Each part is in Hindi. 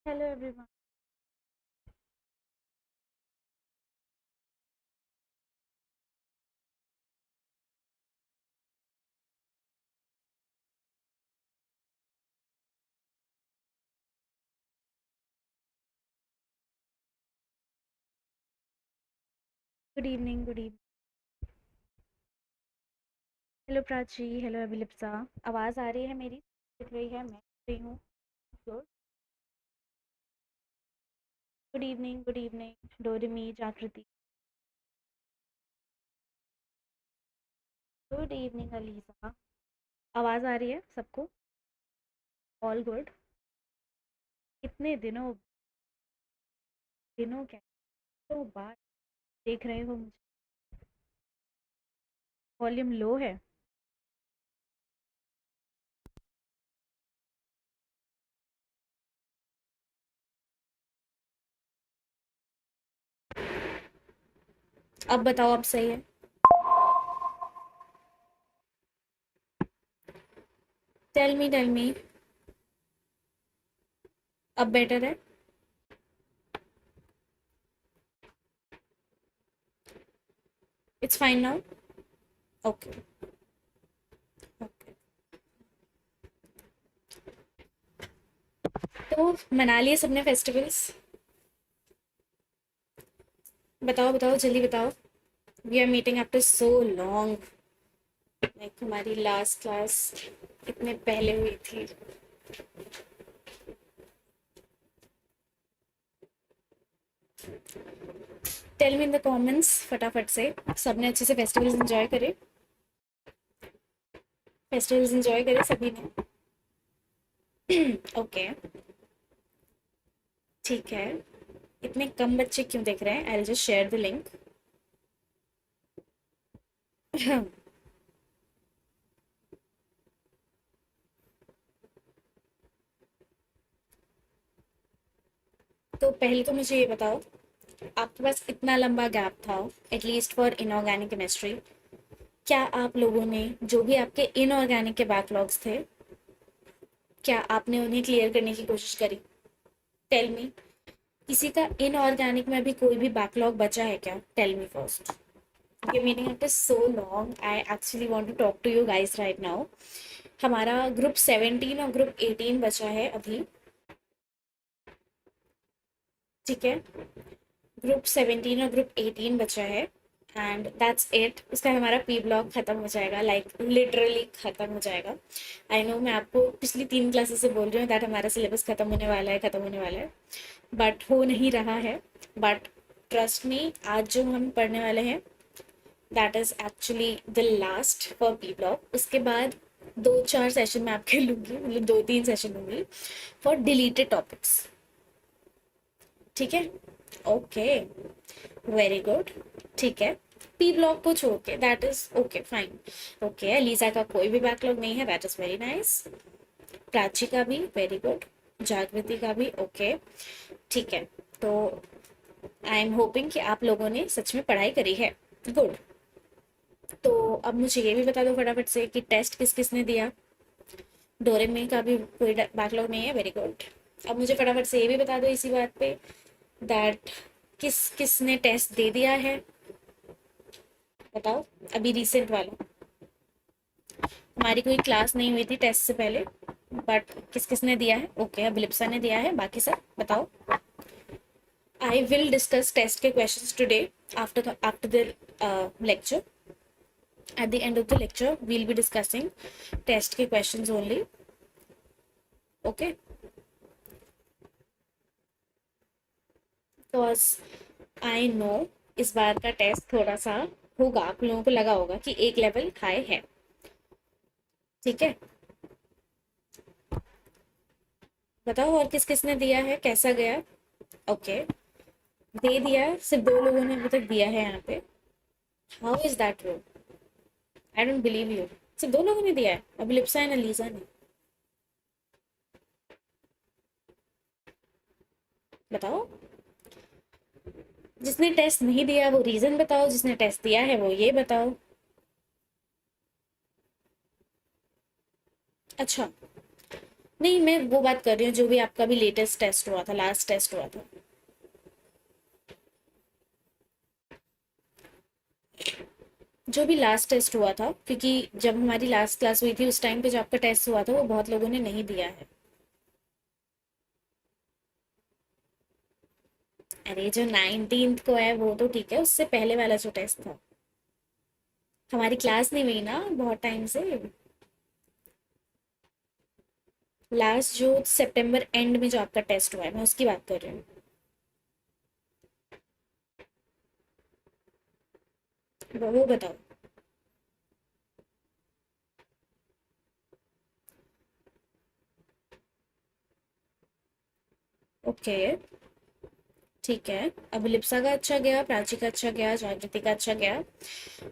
Hello everyone. Good evening. Good evening. Hello Prachi, hello Abhilipsa. आवाज़ आ रही है मेरी? दिख रही है? मैं दिख रही हूँ? Good. Good evening, good evening Doremi, Jagriti. Good evening Alisa. आवाज़ आ रही है सबको? All good. कितने दिनों क्या तो बाद देख रहे हो मुझे? वॉल्यूम लो है? अब बताओ, अब सही है? Tell me. अब बेटर है? It's fine now? Okay. Okay. तो मना लिए सबने फेस्टिवल्स? बताओ बताओ, जल्दी बताओ। We are meeting after so long. Like हमारी लास्ट क्लास इतने पहले हुई थी। Tell me in the comments फटाफट से। सबने अच्छे से फेस्टिवल्स एंजॉय करे? फेस्टिवल्स एंजॉय करे सभी ने? ओके। ठीक है। इतने कम बच्चे क्यों देख रहे हैं? I will just share the link. तो पहले तो मुझे ये बताओ, आपके पास इतना लंबा गैप था एटलीस्ट फॉर इनऑर्गेनिक केमिस्ट्री। क्या आप लोगों ने जो भी आपके इनऑर्गेनिक के बैकलॉग्स थे, क्या आपने उन्हें क्लियर करने की कोशिश करी? Tell me. किसी का इनऑर्गेनिक में भी कोई भी बैकलॉग बचा है क्या? Tell me first. Okay, meeting it is so long. I actually want to talk to you guys right now. हमारा ग्रुप 17 और ग्रुप 18 बचा है अभी। ठीक है। ग्रुप 17 और ग्रुप 18 बचा है एंड दैट्स इट। उसका हमारा पी ब्लॉक खत्म हो जाएगा, लाइक लिटरली खत्म हो जाएगा। आई नो, मैं आपको पिछली 3 क्लासेस से बोल रही हूँ दैट हमारा सिलेबस खत्म होने वाला है, खत्म होने वाला है, बट हो नहीं रहा है। बट ट्रस्ट मी, आज जो हम पढ़ने वाले हैं that is actually the last for P block. उसके बाद 2-4 सेशन मैं आपके लूँगी, मतलब 2-3 सेशन लूँगी फॉर डिलीटेड टॉपिक्स। ठीक है? Okay, very good. ठीक है। पी ब्लॉक को छोड़ के that is okay, fine. Okay, ELISA का कोई भी बैकलॉग नहीं है, that is very nice. Prachi का भी वेरी गुड। जागृति का भी ओके। ठीक है। तो आई एम होपिंग कि आप लोगों ने सच में पढ़ाई करी है। गुड। तो अब मुझे ये भी बता दो फटाफट से कि टेस्ट किस किसने दिया। डोरेमी का भी कोई बैकलॉग नहीं है, वेरी गुड। अब मुझे फटाफट से ये भी बता दो इसी बात पे दैट किस किसने टेस्ट दे दिया है। बताओ, अभी रिसेंट वाला। हमारी कोई क्लास नहीं हुई थी टेस्ट से पहले, बट किस किसने दिया है? ओके, अभिलिप्सा ने दिया है, बाकी सब बताओ। आई विल डिस्कस टेस्ट के questions today after the lecture. At the end of the lecture, we'll be discussing test के questions only. Okay? Because I know इस बार का टेस्ट थोड़ा सा होगा, आप लोगों को लगा होगा कि एक लेवल हाई है। ठीक है? बताओ और किस किसने दिया है, कैसा गया? ओके, दे दिया, सिर्फ 2 लोगों ने अभी तक दिया है यहाँ पे। How is that true? I don't believe you. सिर्फ 2 लोगों ने दिया है, अभिलिप्सा एंड अलीजा ने। बताओ। जिसने टेस्ट नहीं दिया वो रीजन बताओ, जिसने टेस्ट दिया है वो ये बताओ। अच्छा, नहीं, मैं वो बात कर रही हूँ जो भी आपका भी लेटेस्ट टेस्ट हुआ था, लास्ट टेस्ट हुआ था। जो भी लास्ट टेस्ट हुआ था, क्योंकि जब हमारी लास्ट क्लास हुई थी उस टाइम पे जो आपका टेस्ट हुआ था वो बहुत लोगों ने नहीं दिया है। अरे जो 19th को है वो तो ठीक है, उससे पहले वाला जो टेस्ट था। हमारी क्लास नहीं हुई ना बहुत टाइम से। लास्ट जो सितंबर एंड में जो आपका टेस्ट हुआ है मैं उसकी बात कर रही हूँ। वो बताओ। ओके, ठीक है। अब लिप्सा का अच्छा गया, प्राची का अच्छा गया, जागृति का अच्छा गया,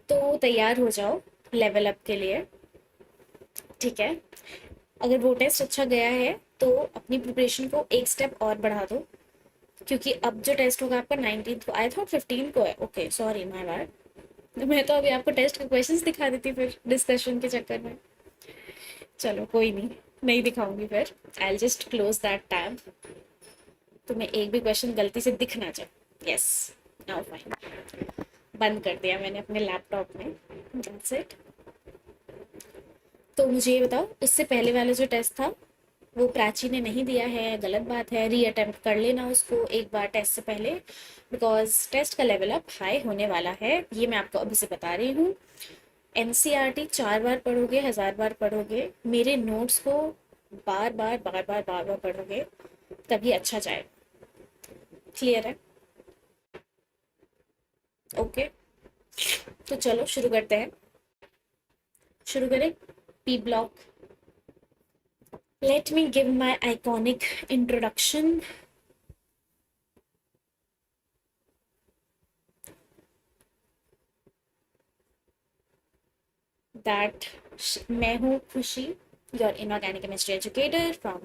तो तैयार हो जाओ लेवल अप के लिए। ठीक है, अगर वो टेस्ट अच्छा गया है तो अपनी प्रिपरेशन को एक स्टेप और बढ़ा दो, क्योंकि अब जो टेस्ट होगा आपका 19th को, आई थॉट 15 को है। Okay sorry my bad. मैं तो अभी आपको टेस्ट के क्वेश्चंस दिखा देती फिर डिस्कशन के चक्कर में। चलो कोई नहीं, नहीं दिखाऊंगी फिर। I just close that tab. तुम्हें एक भी क्वेश्चन गलती से दिख ना जाए। Yes, now fine. बंद कर दिया मैंने अपने लैपटॉप में। That's it. तो मुझे ये बताओ, उससे पहले वाला जो टेस्ट था वो प्राची ने नहीं दिया है, गलत बात है। री अटेम्प्ट कर लेना उसको एक बार टेस्ट से पहले, बिकॉज टेस्ट का लेवल अप हाई होने वाला है, ये मैं आपको अभी से बता रही हूँ। एनसीईआरटी 4 बार पढ़ोगे, 1000 बार पढ़ोगे, मेरे नोट्स को बार बार बार बार बार बार पढ़ोगे, तभी अच्छा जाए। क्लियर है? ओके, तो चलो शुरू करते हैं। शुरू करें। P block. Let me give my iconic introduction. That मैं हूँ Khushi, your inorganic chemistry educator from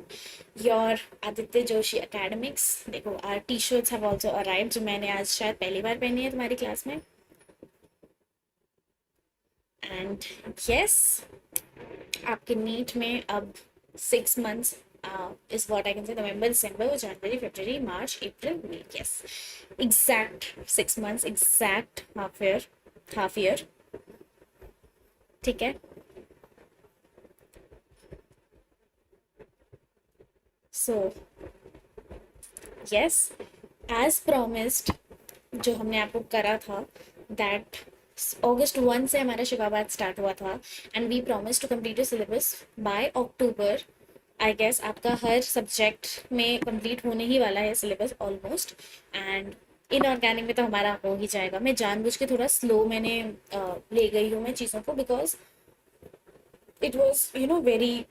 your Aditya Joshi academics. देखो our T shirts have also arrive, जो मैंने आज शायद पहली बार पहनी है तुम्हारी क्लास में। एंड यस, आपके नीट में अब 6 months is what I can say: November, December, January, February, March, April, May. Yes, exact 6 months, exact half year. ठीक है। सो यस, एज प्रॉमिस्ड, जो हमने आपको करा था, दैट August 1 से हमारा शिकाबाद स्टार्ट हुआ था, and we promise to complete your syllabus by October. I guess आपका हर सब्जेक्ट में कंप्लीट होने ही वाला है सिलेबस ऑलमोस्ट, एंड इनऑर्गेनिक में तो हमारा हो ही जाएगा। मैं जानबूझ के थोड़ा स्लो मैंने ले गई हूँ मैं चीज़ों को, because it was very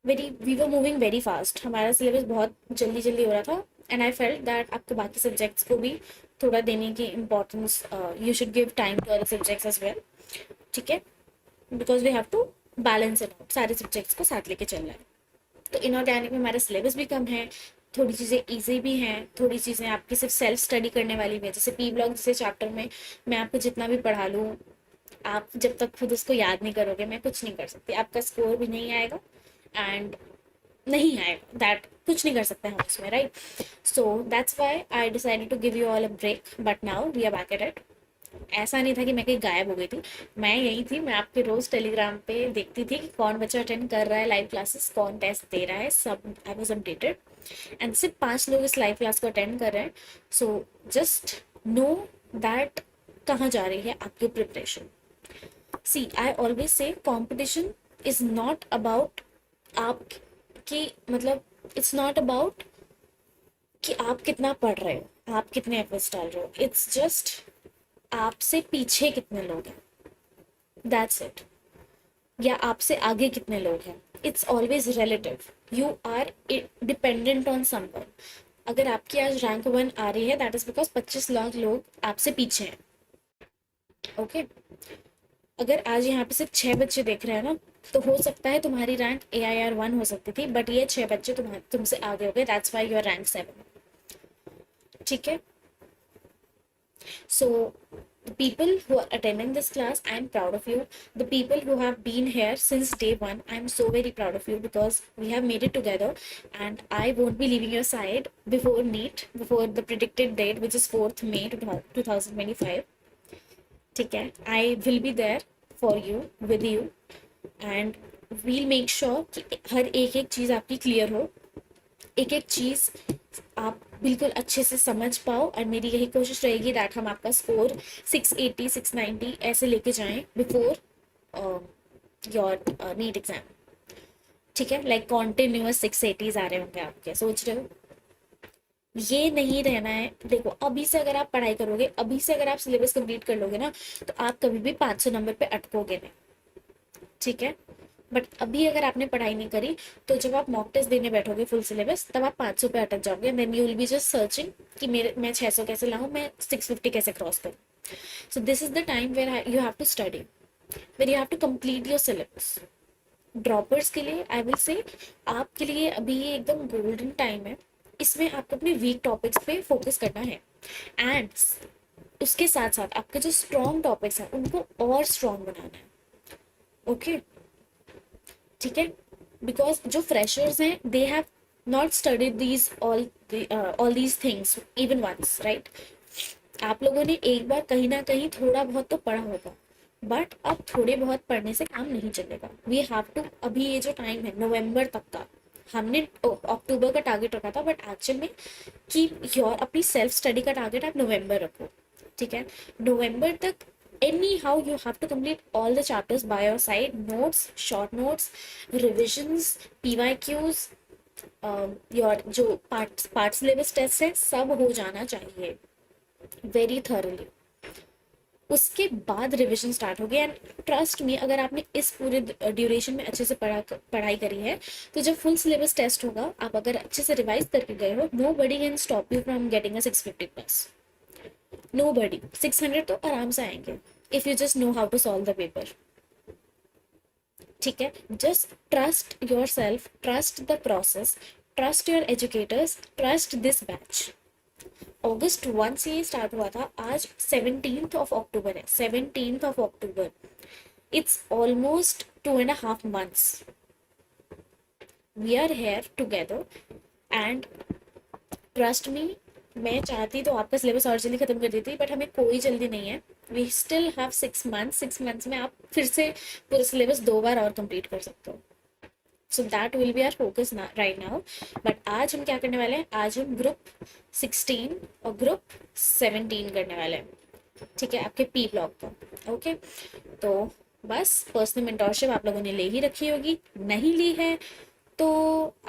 very, we were moving very fast, हमारा सिलेबस बहुत जल्दी जल्दी हो रहा था, एंड आई फेल्ट दैट आपको बाकी सब्जेक्ट्स को भी थोड़ा देने की importance, you should give time to other subjects as well. ठीक है, because we have to balance it out, सारे सब्जेक्ट्स को साथ लेके चलना है। तो इनऑर्गेनिक में हमारा सिलेबस भी कम है, थोड़ी चीज़ें ईजी भी हैं, थोड़ी चीज़ें आपकी सिर्फ सेल्फ स्टडी करने वाली भी है। जैसे पी ब्लॉक जैसे चैप्टर में मैं आपको जितना भी पढ़ा लूँ, आप जब तक खुद उसको याद नहीं करोगे मैं कुछ नहीं कर सकती, आपका स्कोर भी नहीं आएगा, एंड नहीं आएगा, दैट कुछ नहीं कर सकते हम उसमें, right? So that's why I decided to give you all a break, but now we are back at it. ऐसा नहीं था कि मैं कहीं गायब हो गई थी, मैं यही थी। मैं आपके रोज टेलीग्राम पे देखती थी कि कौन बच्चा अटेंड कर रहा है लाइव क्लासेस, कौन टेस्ट दे रहा है, सब आई वॉज अपडेटेड। एंड सिर्फ 5 लोग इस लाइव क्लास को अटेंड कर रहे हैं। सो जस्ट नो दैट कहाँ जा रही है आपकी preparation. See, I always say competition is not about आप कि मतलब, इट्स नॉट अबाउट कि आप कितना पढ़ रहे हो, आप कितने एफर्ट्स डाल रहे हो, इट्स जस्ट आपसे पीछे कितने लोग हैं, दैट्स इट। या आपसे आगे कितने लोग हैं, it's always relative. You are dependent on someone. अगर आपकी आज रैंक 1 आ रही है, दैट इज बिकॉज 25 लाख लोग आपसे पीछे हैं। ओके, अगर आज यहाँ पे सिर्फ 6 बच्चे देख रहे हैं ना, तो हो सकता है तुम्हारी रैंक AIR 1 हो सकती थी, बट ये 6 बच्चे तुमसे आगे हो गए, दैट्स वाई यूर रैंक 7। ठीक है, सो The people who are attending this class, I'm proud of you. The people who have been here since day one, I'm so very proud of you because we have made it together, and I won't be leaving your side before NEET, before the predicted date, which is 4th May 2025. ठीक है, I will be there for you, with you, and we'll make sure कि हर एक एक चीज़ आपकी क्लियर हो, एक एक चीज़ आप बिल्कुल अच्छे से समझ पाओ। और मेरी यही कोशिश रहेगी दैट हम आपका स्कोर 680 690 ऐसे लेके जाएं बिफोर योर नीट एग्जाम। ठीक है, लाइक कॉन्टिन्यूअस 680s आ रहे होंगे आपके, सोच रहे हो? ये नहीं रहना है। देखो, अभी से अगर आप पढ़ाई करोगे, अभी से अगर आप सिलेबस कंप्लीट कर लोगे ना, तो आप कभी भी 500 नंबर पे अटकोगे नहीं। ठीक है, बट अभी अगर आपने पढ़ाई नहीं करी, तो जब आप मॉक टेस्ट देने बैठोगे फुल सिलेबस, तब आप 500 पे अटक जाओगे। Then you will be just searching कि मैं 600 कैसे लाऊं, मैं 650 कैसे क्रॉस करूं। So this is the time where you have to study, where you have to complete your syllabus. Droppers के लिए आई विल से, आपके लिए अभी ये एकदम गोल्डन टाइम है। इसमें आपको अपने वीक टॉपिक्स पे फोकस करना है, एंड उसके साथ साथ आपके जो स्ट्रॉन्ग टॉपिक्स हैं उनको और स्ट्रॉन्ग बनाना है। ओके ठीक है, बिकॉज जो फ्रेशर्स हैं, they have not studied these all these things even once, right? आप लोगों ने एक बार कहीं ना कहीं थोड़ा बहुत तो पढ़ा होगा, बट अब थोड़े बहुत पढ़ने से काम नहीं चलेगा। वी हैव टू, अभी ये जो टाइम है नवंबर तक का, हमने अक्टूबर का टारगेट रखा था, बट एक्चुअल में कि योर अपनी सेल्फ स्टडी का टारगेट आप नवंबर रखो। ठीक है, नवंबर तक anyhow you have to complete all the chapters by your side, notes, short notes, revisions, PYQs, your जो पार्ट सिलेबस टेस्ट है सब हो जाना चाहिए वेरी थॉरली। उसके बाद रिविजन स्टार्ट हो गया, एंड ट्रस्ट मी, अगर आपने इस पूरे ड्यूरेशन में अच्छे से पढ़ाई करी है, तो जब फुल सिलेबस टेस्ट होगा, आप अगर अच्छे से रिवाइज करके गए हो, nobody can stop you from getting a 650+। Nobody, 600 तो आराम से आएंगे if you just know how to solve the paper. ठीक है, just trust yourself, trust the process, trust your educators, trust this batch. अगस्त 1 से ये स्टार्ट हुआ था, आज 17th ऑफ अक्टूबर है, 17th of October. It's almost 2.5 months we are here together, and trust me, मैं चाहती तो आपका सिलेबस और जल्दी खत्म कर देती, बट हमें कोई जल्दी नहीं है। We still have 6 months, 6 months में आप फिर से पूरा सिलेबस 2 बार और कंप्लीट कर सकते हो। So that will be our focus right now. But आज हम क्या करने वाले हैं, आज हम ग्रुप 16 और ग्रुप 17 करने वाले हैं। ठीक है, आपके पी ब्लॉक का। ओके, तो बस पर्सनल मेंटोरशिप आप लोगों ने ले ही रखी होगी, नहीं ली है तो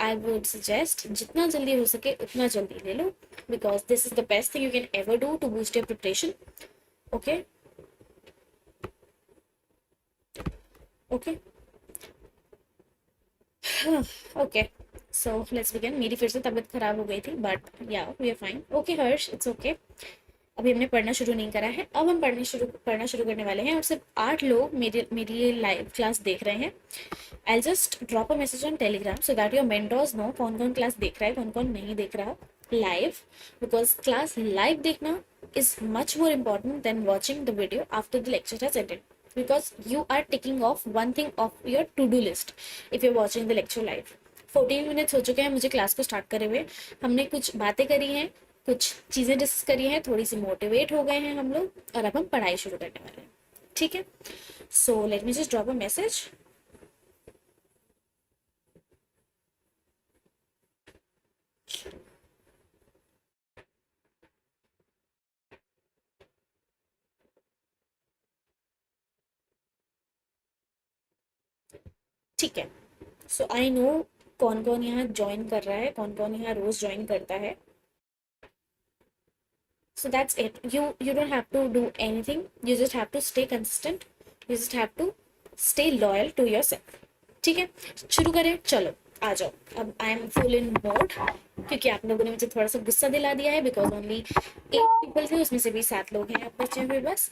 आई वुड सजेस्ट जितना जल्दी हो सके उतना जल्दी ले लो, because this is the best thing you can ever do to boost your preparation. Okay okay okay, so let's begin. मेरी फिर से तबीयत खराब हो गई थी, but yeah we are fine. Okay Harsh, it's okay. अभी हमने पढ़ना शुरू नहीं करा है, अब हम पढ़ना शुरू करने वाले हैं, और सिर्फ 8 लोग मेरी ये लाइव क्लास देख रहे हैं। I'll just drop a message on Telegram so that your mentors know कौन कौन क्लास देख रहा है, कौन कौन नहीं देख रहा लाइव, बिकॉज क्लास लाइव देखना is much more important than watching the video after the lecture has ended, because you are ticking off one thing off your to-do list if you're watching the lecture live। 14 minutes हो चुके हैं मुझे क्लास को स्टार्ट करे हुए, हमने कुछ बातें करी हैं, कुछ चीज़ें डिस्कस करी हैं, थोड़ी सी मोटिवेट हो गए हैं हम लोग, और अब हम पढ़ाई शुरू करने वाले हैं। ठीक है, so let me just drop a message. ठीक है, सो आई नो कौन कौन यहाँ ज्वाइन कर रहा है, कौन कौन यहाँ रोज ज्वाइन करता है। So that's it. You don't have to do anything. You just have to stay consistent. You just have to stay loyal to yourself. ठीक है, शुरू करें, चलो आ जाओ। अब I am full in mode, क्योंकि आप लोगों ने मुझे थोड़ा सा गुस्सा दिला दिया है, बिकॉज ओनली 8 पीपल थे, उसमें से भी 7 लोग हैं अब बचे हुए बस।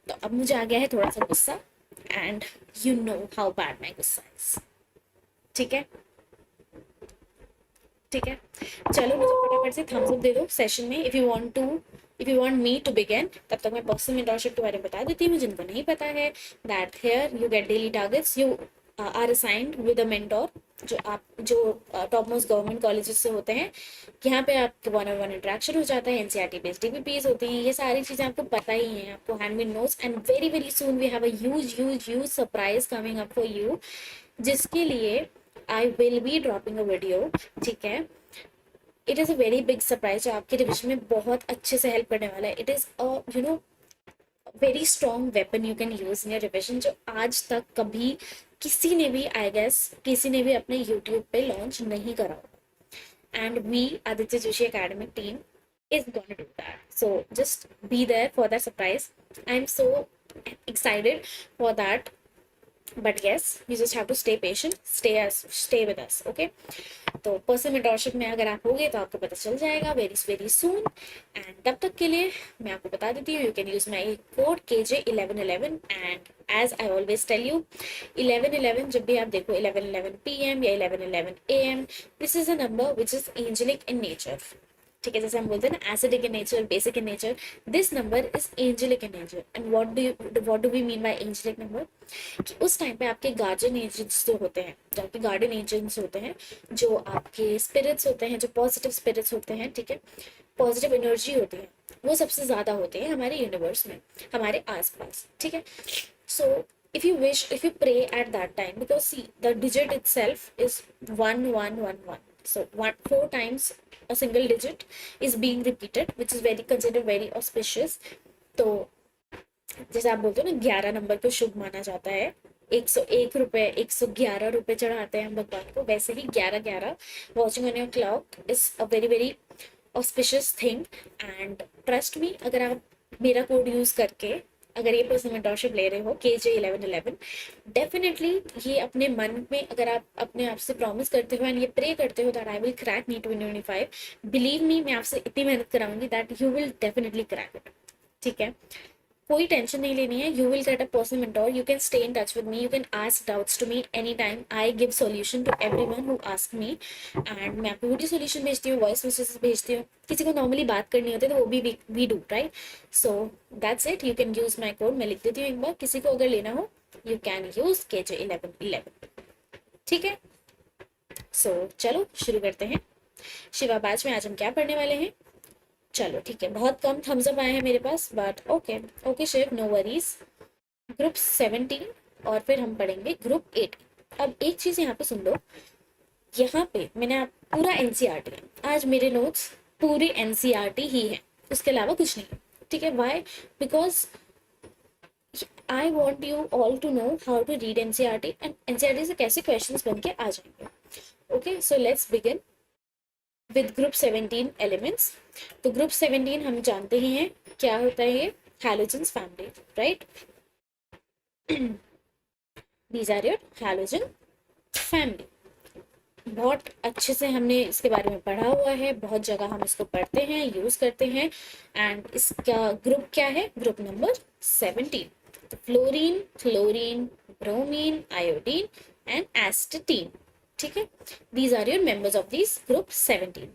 तो अब मुझे आ गया है थोड़ा सा गुस्सा, and you know how bad my गुस्सा इज। ठीक है ठीक है, चलो मुझे फटाफट से थम्स अप दे दो सेशन में, if if you want me to begin, तब तक मैं पर्सनल मेंटरशिप के बारे में बता देती हूँ जिनको नहीं पता है, that here you get daily targets, you are assigned with a mentor, जो टॉप मोस्ट गवर्नमेंट कॉलेजेस से होते हैं। यहाँ पे आपके 1-on-1 इंटरेक्शन हो जाता है, एनसीईआरटी बेस्ड डीपीपीज होती हैं, ये सारी चीज़ें आपको पता ही हैं, आपको handmade notes, and very very soon we have a huge surprise coming up for you, जिसके लिए I will be dropping a video, ठीक है। It is a very big surprise जो आपके रिविजन में बहुत अच्छे से हेल्प करने वाला है। It is a very strong weapon you can use in your revision, जो आज तक कभी किसी ने भी, आई गेस किसी ने भी अपने यूट्यूब पे लॉन्च नहीं करा होगा, and we Aditya Joshi academic team is gonna do that. So just be there for that surprise. I'm so excited for that. But yes, you just have to stay patient, stay with us, okay? तो पर्सनल मेंटरशिप में अगर आप होगे तो आपको पता चल जाएगा वेरी वेरी सून। एंड तब तक के लिए मैं आपको बता देती हूँ, you can use my code KJ1111, and as I always tell you, 1111 जब भी आप देखो 1111 PM या 1111 AM, this is a number which is angelic in nature, ठीक है। जैसे हम बोलते हैं ना acidic in nature, basic in nature, this number is angelic in nature. And what do we mean by angelic number, कि उस टाइम पे आपके गार्जियन एजेंट्स जो होते हैं, जो आपके गार्डियन एजेंट्स होते हैं, जो आपके स्पिरिट्स होते हैं, जो पॉजिटिव स्पिरिट्स होते हैं, ठीक है, पॉजिटिव एनर्जी होती है, वो सबसे ज़्यादा होते हैं हमारे यूनिवर्स में, हमारे आसपास, ठीक है। सो if you wish, if you pray at that time, because see the digit itself is 1111, so 4 times a single digit is being repeated, which is very considered very auspicious. तो जैसे आप बोलते हो ना 11 नंबर को शुभ माना जाता है, 101 रुपए, 111 रुपए चढ़ाते हैं हम भगवान को, वैसे ही 11-11 watching on your clock is a very very auspicious thing. And trust मी, अगर आप मेरा कोड यूज करके अगर ये पर्सनल मेंटरशिप ले रहे हो KJ1111, डेफिनेटली ये अपने मन में अगर आप अपने आप से प्रॉमिस करते हो एंड ये प्रे करते हो that I will crack NEET 2025, believe me, मैं आपसे इतनी मेहनत कराऊंगी that you will definitely crack it, ठीक है। कोई टेंशन नहीं लेनी है, you will get a personal mentor, you can stay in touch with me, you can ask doubts to me any time, I give solution to everyone who ask me, and मैं आपको वीडियो सॉल्यूशन भेजती हूँ, वॉइस मैसेज भेजती हूँ, किसी को नॉर्मली बात करनी होती है तो वो भी we do, right. So that's it, you can use my code, मैं लिख देती हूँ एक बार, किसी को अगर लेना हो यू कैन यूज KJ1111, ठीक है। सो चलो शुरू करते हैं। शिवा बैच में आज हम क्या पढ़ने वाले हैं, चलो ठीक है, बहुत कम थम्स अप आए हैं मेरे पास, but okay okay Shiv, no worries. Group 17 और फिर हम पढ़ेंगे ग्रुप 8। अब एक चीज यहाँ पे सुन लो, यहाँ पे मैंने आप पूरा एनसीईआरटी है, आज मेरे नोट्स पूरे एनसीईआरटी ही है, उसके अलावा कुछ नहीं, ठीक है। Why, because I want you all to know how to read NCERT, and NCERT से कैसे क्वेश्चन बन के आ जाएंगे। Okay, so let's begin with group 17 elements. तो ग्रुप 17 हम जानते ही हैं क्या होता है, ये halogens family, right. These are your halogen family. बहुत अच्छे से हमने इसके बारे में पढ़ा हुआ है, बहुत जगह हम इसको पढ़ते हैं, यूज करते हैं, एंड इसका ग्रुप क्या है, ग्रुप नंबर 17। तो fluorine, chlorine, bromine, iodine and astatine, ठीक है। These are your members of this group 17।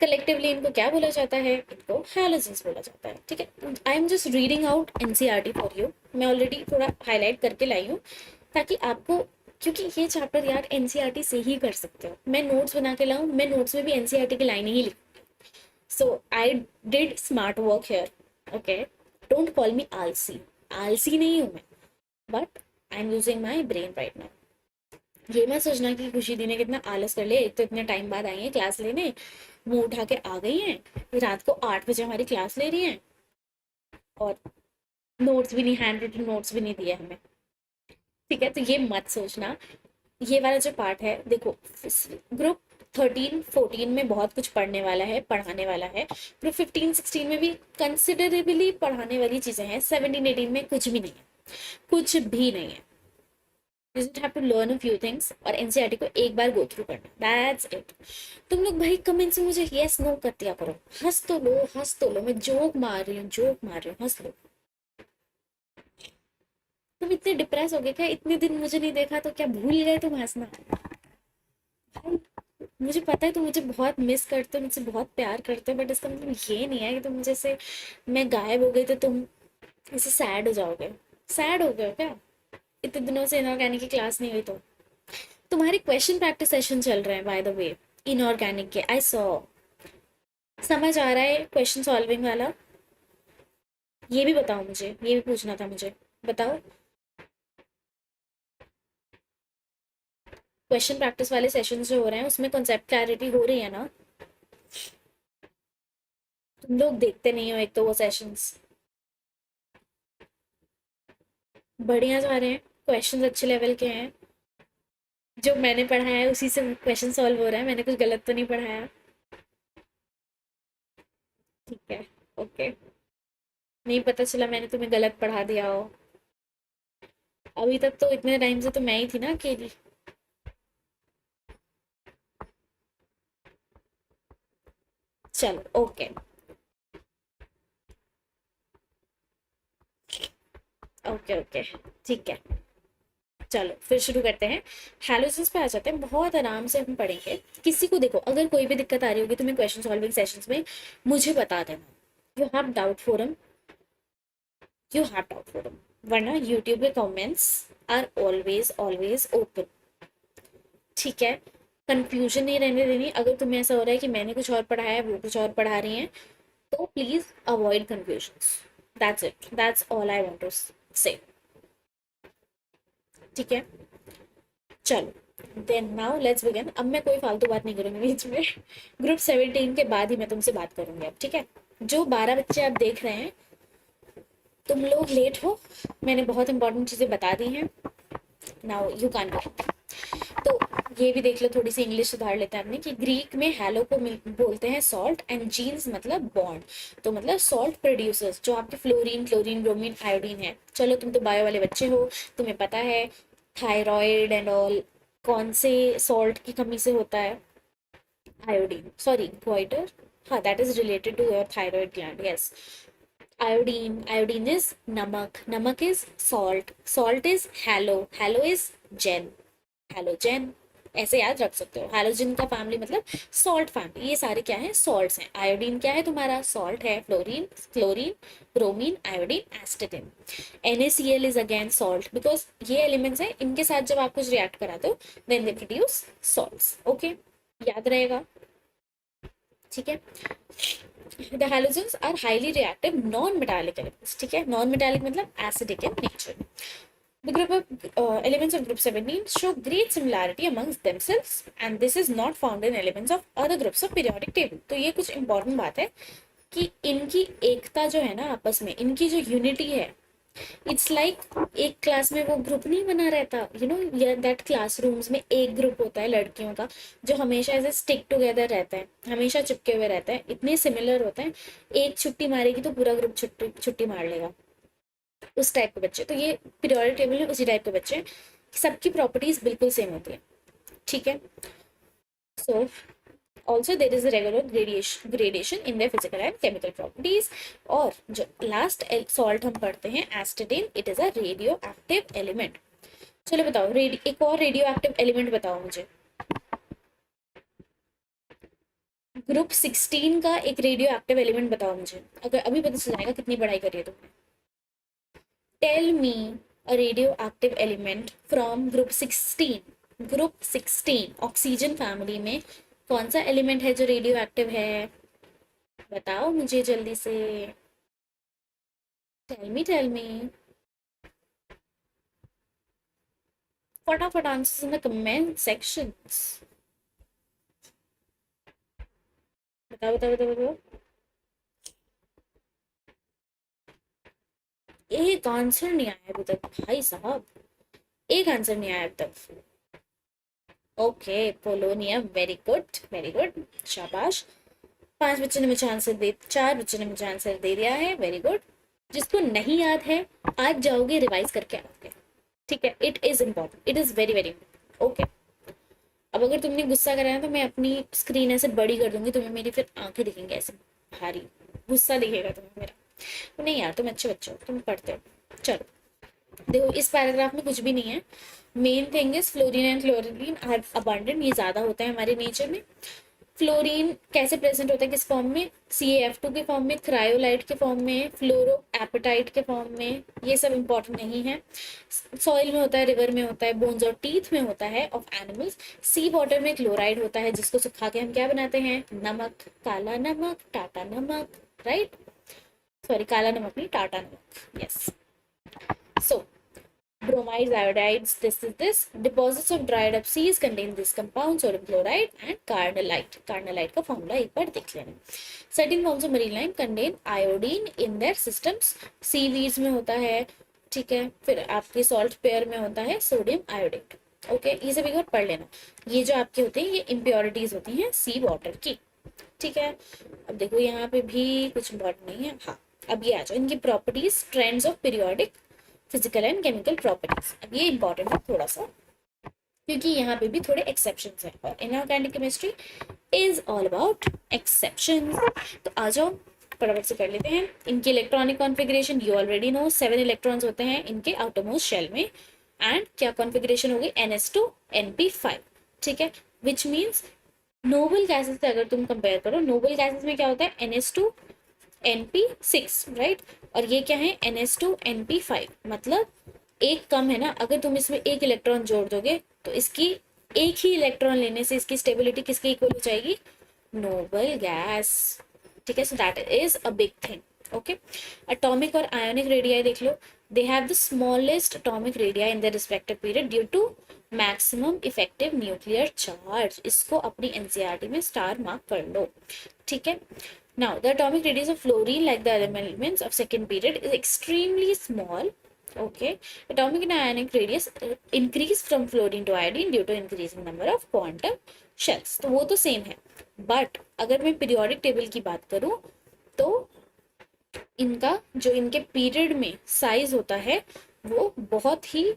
Collectively इनको क्या बोला जाता है, इनको हैलोजेंस बोला जाता है, ठीक है। I am just reading out NCERT for you, मैं ऑलरेडी थोड़ा हाईलाइट करके लाई हूँ ताकि आपको, क्योंकि ये चैप्टर यार एनसीईआरटी से ही कर सकते हो, मैं नोट्स बना के लाऊं, मैं नोट्स में भी एनसीईआरटी की लाइन ही लिखूंगी। So I did smart work here, okay, don't call me आलसी, आलसी नहीं हूं मैं, but I am using my brain right now. ये मत सोचना कि खुशी दी ने कितना आलस कर लिया, एक तो इतने टाइम बाद आई है क्लास लेने, मुंह उठा के आ गई हैं, रात को 8 बजे हमारी क्लास ले रही हैं, और नोट्स भी नहीं, हैंड रिटन नोट्स भी नहीं दिए हमें, ठीक है। तो ये मत सोचना, ये वाला जो पार्ट है देखो, ग्रुप 13-14 में बहुत कुछ पढ़ने वाला है, पढ़ाने वाला है, ग्रुप 15-16 में भी कंसिडरेबली पढ़ाने वाली चीजें हैं, 17-18 में कुछ भी नहीं है, कुछ भी नहीं है। You just have to learn a few things और एनसीईआरटी को एक बार गो थ्रू करना, दैट्स इट। तुम लोग भाई कमेंट से मुझे यस नो कर दिया करो, हंस तो लो, हंस तो लो, मैं जोक मार रही हूँ, जोक मार रही हूँ, हंस लो। तुम इतने डिप्रेस हो गए क्या, इतने दिन मुझे नहीं देखा तो क्या भूल गए तुम हंसना, भाई मुझे पता है तुम मुझे बहुत मिस करते हो, मुझसे बहुत प्यार करते हो, बट इसका मतलब ये नहीं है कि तुम मुझे से, मैं गायब हो गई तो तुम ऐसे सैड हो जाओगे। सैड हो गए हो क्या? इतने दिनों से इनऑर्गेनिक की क्लास नहीं हुई तो। तुम्हारे क्वेश्चन प्रैक्टिस सेशन चल रहे हैं बाय द वे, इनऑर्गेनिक के, आई सॉ। समझ आ रहा है क्वेश्चन सॉल्विंग वाला? ये भी बताओ मुझे, ये भी पूछना था मुझे, बताओ। क्वेश्चन प्रैक्टिस वाले सेशन जो हो रहे हैं उसमें कॉन्सेप्ट क्लैरिटी हो रही है ना? तुम लोग देखते नहीं हो एक तो वो सेशंस। बढ़िया जा रहे हैं, क्वेश्चंस अच्छे लेवल के हैं। जो मैंने पढ़ाया है उसी से क्वेश्चन सॉल्व हो रहा है, मैंने कुछ गलत तो नहीं पढ़ाया? ठीक है, ओके। नहीं पता चला मैंने तुम्हें गलत पढ़ा दिया हो। अभी तक तो इतने टाइम से तो मैं ही थी ना अकेली। चलो ओके। ओके ओके, ठीक है। चलो फिर शुरू करते हैं। हैलोजेंस पे आ जाते हैं, बहुत आराम से हम पढ़ेंगे। किसी को देखो अगर कोई भी दिक्कत आ रही होगी तुम्हें क्वेश्चन सॉल्विंग सेशंस में, मुझे बता देना। You have doubt forum, you have doubt forum, वरना यूट्यूब के comments are always always open. ठीक है, कंफ्यूजन नहीं रहने देनी। अगर तुम्हें ऐसा हो रहा है कि मैंने कुछ और पढ़ाया है वो कुछ और पढ़ा रही हैं, तो please avoid confusion. That's it, that's all I want to say. ठीक है, चलो देन नाउ लेट्स बिगिन। अब मैं कोई फालतू बात नहीं करूंगी बीच में। ग्रुप 17 के बाद ही मैं तुमसे बात करूंगी अब, ठीक है? जो 12 बच्चे आप देख रहे हैं, तुम लोग लेट हो, मैंने बहुत इंपॉर्टेंट चीजें बता दी हैं। Now you can go. तो ये भी देख लो, थोड़ी सी इंग्लिश सुधार लेते हैं हमने कि ग्रीक में हैलो को बोलते हैं सॉल्ट, एंड जीन्स मतलब बॉन्ड। तो मतलब सॉल्ट प्रोड्यूसर्स जो आपके फ्लोरीन, क्लोरीन, ब्रोमीन, आयोडीन है। चलो तुम तो बायो वाले बच्चे हो, तुम्हें पता है थायराइड एंड ऑल कौन से सॉल्ट की कमी से होता है। आयोडीन, सॉरी गोइटर, हाँ that is related to your thyroid gland, yes. Iodine, iodine is नमक, नमक is salt, salt is hello, hello is gen, halogen. ऐसे याद रख सकते हो, हैलोजन का फैमिली मतलब सॉल्ट फैमिली। ये सारे क्या है? सॉल्ट्स हैं। आयोडीन क्या है तुम्हारा? सॉल्ट है। Fluorine, chlorine, bromine, iodine, astatine. NaCl is again salt, because ये एलिमेंट्स हैं, इनके साथ जब आप कुछ रिएक्ट कराते हो then they produce salts. Okay, याद रहेगा? ठीक है। The halogens are highly reactive non-metallic elements. ठीक है, non-metallic मतलब acidic in nature. The group of elements of group 17 show great similarity amongst themselves, and this is not found in elements of other groups of periodic table. तो ये कुछ important बात है कि इनकी एकता जो है ना आपस में, इनकी जो यूनिटी है, इट्स लाइक एक क्लास में वो ग्रुप नहीं बना रहता, यू नो, या दैट क्लासरूम्स में एक ग्रुप होता है लड़कियों का जो हमेशा ऐसे स्टिक टुगेदर रहता है, हमेशा चिपके हुए रहता है, इतने सिमिलर होते हैं। एक छुट्टी मारेगी तो पूरा ग्रुप छुट्टी छुट्टी मार लेगा, उस टाइप के बच्चे। तो ये पीरियोडिक टेबल में उसी टाइप के बच्चे हैं, सबकी प्रॉपर्टीज बिल्कुल सेम होती है। ठीक है, सो also there is a regular gradation in their physical and chemical properties। और जो लास्ट सॉल्ट हम पढ़ते हैं एस्टेटिन, it is a radioactive element. चलो बताओ, एक और रेडियो एक्टिव एलिमेंट बताओ मुझे। ग्रुप 16 का एक रेडियो एक्टिव एलिमेंट बताओ मुझे, अगर अभी पता चल जाएगा कितनी पढ़ाई करी है तुमने। Tell me a radioactive element from group 16। Group 16 oxygen family में कौन सा एलिमेंट है जो रेडियो एक्टिव है? बताओ मुझे जल्दी से। टेल मी फटाफट answers in the comment sections. बताओ बताओ बताओ बताओ। एक आंसर नहीं आया अभी तक भाई साहब, एक आंसर नहीं आया अब तक। Okay, polonium, very good very good, शाबाश। 5 बच्चों ने मुझे आंसर दे, 4 बच्चों ने मुझे आंसर दे दिया है, वेरी गुड। जिसको नहीं याद है आज जाओगे रिवाइज करके आओगे। ठीक है, it is important, it is very very important. Okay, अब अगर तुमने गुस्सा कराया तो मैं अपनी स्क्रीन ऐसे बड़ी कर दूंगी, तुम्हें मेरी फिर आंखें दिखेंगी ऐसे भारी, गुस्सा दिखेगा तुम्हें मेरा। तो नहीं यार, तुम अच्छे बच्चे हो, तुम पढ़ते हो। चलो देखो इस पैराग्राफ में कुछ भी नहीं है। Main thing is fluorine and chlorine are abundant, ये ज्यादा होता है हमारे नेचर में। फ्लोरीन कैसे प्रेजेंट होता है, किस फॉर्म में, CaF2 के फॉर्म में, क्रायोलाइट के फॉर्म में, फ्लोरो एपेटाइट के फॉर्म में, ये सब इंपॉर्टेंट नहीं है। सॉइल में होता है, रिवर में होता है, बोन्स और टीथ में होता है ऑफ एनिमल्स। सी वाटर में क्लोराइड होता है, जिसको सुखा के हम क्या बनाते हैं, नमक, काला नमक, टाटा नमक, राइट, सॉरी काला नमक नहीं, टाटा नमक, yes. So bromides, iodides, this. Deposits of dried up seas contain this compound, sodium chloride and carnallite. Carnallite का फॉर्मूला एक बार देख लेना। Certain forms of marine life contain iodine in their systems. Seaweeds में होता है, ठीक है, फिर आपके सॉल्ट पेयर में होता है सोडियम आयोडेट। ओके, ये सब एक बार पढ़ लेना। ये जो आपके होते हैं ये इम्प्योरिटीज होती हैं सी वाटर की, ठीक है। अब देखो यहाँ पे भी कुछ इंपॉर्टेंट नहीं है। हाँ, अब ये आ जाओ, इनकी properties, trends of periodic physical and chemical properties. अब ये इंपॉर्टेंट है थोड़ा सा, क्योंकि यहाँ पे भी थोड़े एक्सेप्शंस हैं और inorganic chemistry is all about exceptions. तो आ जाओ फटाफट से कर लेते हैं। इनकी electronic configuration you already know, 7 electrons होते हैं इनके आउटरमोस्ट शेल में। एंड क्या कॉन्फ़िगरेशन होगी, NS2 NP5, ठीक है, विच मीन्स नोबल गैसेस से अगर तुम कंपेयर करो, नोबल गैसेस में क्या होता है, NS2 NP6, राइट, और ये क्या है, NS2 NP5, मतलब एक कम है ना। अगर तुम इसमें एक इलेक्ट्रॉन जोड़ दोगे तो इसकी एक ही इलेक्ट्रॉन लेने से इसकी स्टेबिलिटी किसके इक्वल हो जाएगी, नोबल गैस, ठीक है। So that is a big thing. Okay, atomic और आयोनिक रेडियाई देख लो, they have the smallest atomic radii in the respective period due to maximum effective nuclear charge. इसको अपनी एनसीईआरटी में स्टार मार्क कर लो, ठीक है। Now, the atomic radius of fluorine, like the other elements of second period, is extremely small. Okay, atomic and ionic radius increase from fluorine to iodine due to increasing number of quantum shells. तो वो तो सेम है, बट अगर मैं पीरियोडिक टेबल की बात करूं तो इनका जो इनके पीरियड में साइज होता है वो बहुत ही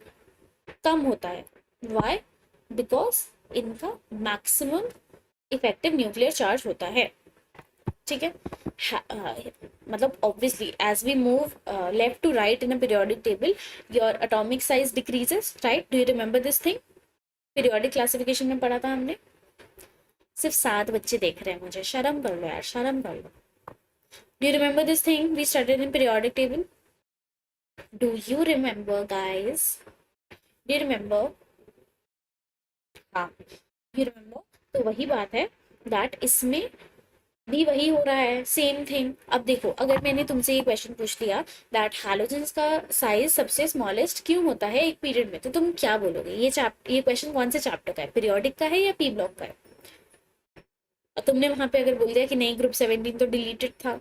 कम होता है। Why? Because इनका मैक्सिमम इफेक्टिव न्यूक्लियर चार्ज होता है, ठीक है। मतलब obviously as we move left to right in a periodic table your atomic size decreases, right. Do you remember this thing, periodic classification में पढ़ा था हमने। सिर्फ 7 बच्चे देख रहे हैं मुझे, शर्म कर लो यार, शर्म कर लो। Do you remember this thing we studied in periodic table, do you remember guys, do you remember, हाँ यू रिमेंबर। तो वही बात है दैट इसमें भी वही हो रहा है, सेम थिंग। अब देखो, अगर मैंने तुमसे ये क्वेश्चन पूछ लिया दैट हैलोजेंस का साइज सबसे स्मॉलेस्ट क्यों होता है एक पीरियड में, तो तुम क्या बोलोगे, ये क्वेश्चन कौन से चैप्टर का है, पीरियोडिक का है या पी ब्लॉक का है। और तुमने वहां पे अगर बोल दिया कि नहीं ग्रुप 17 तो डिलीटेड था,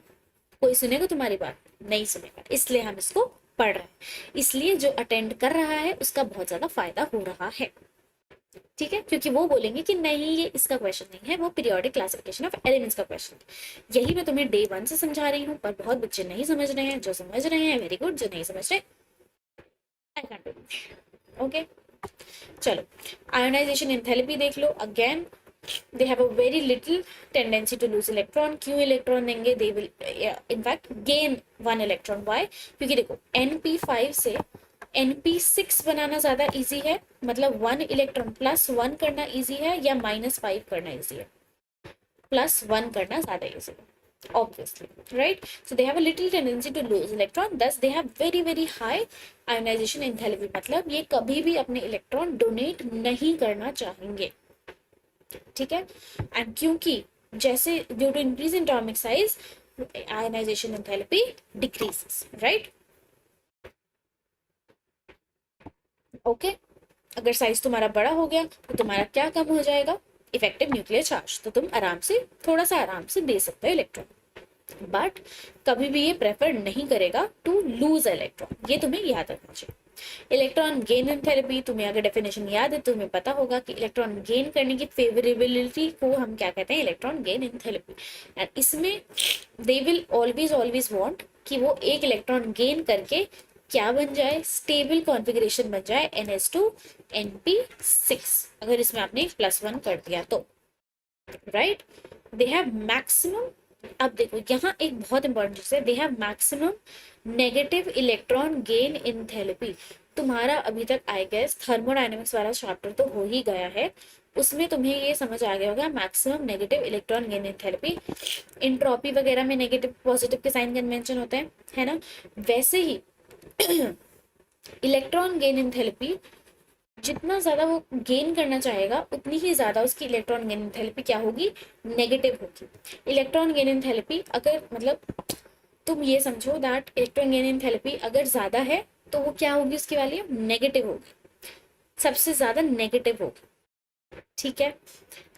कोई सुनेगा तुम्हारी बात, नहीं सुनेगा। इसलिए हम इसको पढ़ रहे हैं, इसलिए जो अटेंड कर रहा है उसका बहुत ज्यादा फायदा हो रहा है, ठीक है, क्योंकि वो बोलेंगे कि नहीं ये इसका क्वेश्चन नहीं है, वो पीरियोडिक क्लासिफिकेशन ऑफ एलिमेंट्स का क्वेश्चन है। यही मैं तुम्हें डे 1 से समझा रही हूँ, पर बहुत बच्चे नहीं समझ रहे हैं। जो समझ रहे हैं वेरी गुड, जो नहीं समझ रहे आई कैन डू। ओके, चलो आयोनाइजेशन एंथैल्पी देख लो। Again they have a very little tendency to lose electron. क्यों इलेक्ट्रॉन देंगे, they will in fact gain 1 electron. Why, क्योंकि देखो NP5 से NP6 बनाना ज्यादा इजी है, मतलब 1 इलेक्ट्रॉन +1 करना इजी है या -5 करना इजी है, +1 करना ज्यादा इजी है obviously, right? So they have a little tendency to lose electron, thus they have very very high ionization enthalpy, मतलब ये कभी भी अपने इलेक्ट्रॉन डोनेट नहीं करना चाहेंगे, ठीक है। एंड क्योंकि जैसे due to increase in atomic size ionization enthalpy decreases, right. Okay, अगर साइज तुम्हारा बड़ा हो गया तो तुम्हारा क्या कम हो जाएगा, इफेक्टिव न्यूक्लियर चार्ज, तो तुम आराम से थोड़ा सा आराम से दे सकते हो इलेक्ट्रॉन, बट कभी भी ये प्रेफर नहीं करेगा टू लूज इलेक्ट्रॉन, ये तुम्हें याद रखना चाहिए। इलेक्ट्रॉन गेन इन थेरेपी, तुम्हें अगर डेफिनेशन याद है तुम्हें पता होगा कि इलेक्ट्रॉन गेन करने की फेवरेबिलिटी को हम क्या कहते हैं, electron gain enthalpy. And इसमें they will always always want कि वो एक इलेक्ट्रॉन गेन करके क्या बन जाए, स्टेबल कॉन्फ़िगरेशन बन जाए NS2 NP6, अगर इसमें आपने +1 कर दिया तो, राइट। दे हैव मैक्सिमम अब देखो यहाँ एक बहुत इंपॉर्टेंट चीज है, they have maximum negative electron gain enthalpy. तुम्हारा अभी तक आई गेस थर्मोडायनेमिक्स वाला चैप्टर तो हो ही गया है, उसमें तुम्हें ये समझ आ गया होगा maximum negative electron gain enthalpy. Entropy वगैरह में नेगेटिव पॉजिटिव के साइन कन्वेंशन होते हैं, है ना। वैसे ही इलेक्ट्रॉन गेन इनथैलेपी, जितना ज्यादा वो गेन करना चाहेगा उतनी ही ज्यादा उसकी इलेक्ट्रॉन गेन एंथैल्पी क्या होगी, नेगेटिव होगी। इलेक्ट्रॉन गेन एंथैल्पी अगर मतलब तुम ये समझो दैट इलेक्ट्रॉन गेन एंथैल्पी अगर ज्यादा है तो वो क्या होगी, उसकी वैल्यू नेगेटिव होगी, सबसे ज्यादा नेगेटिव होगी, ठीक है।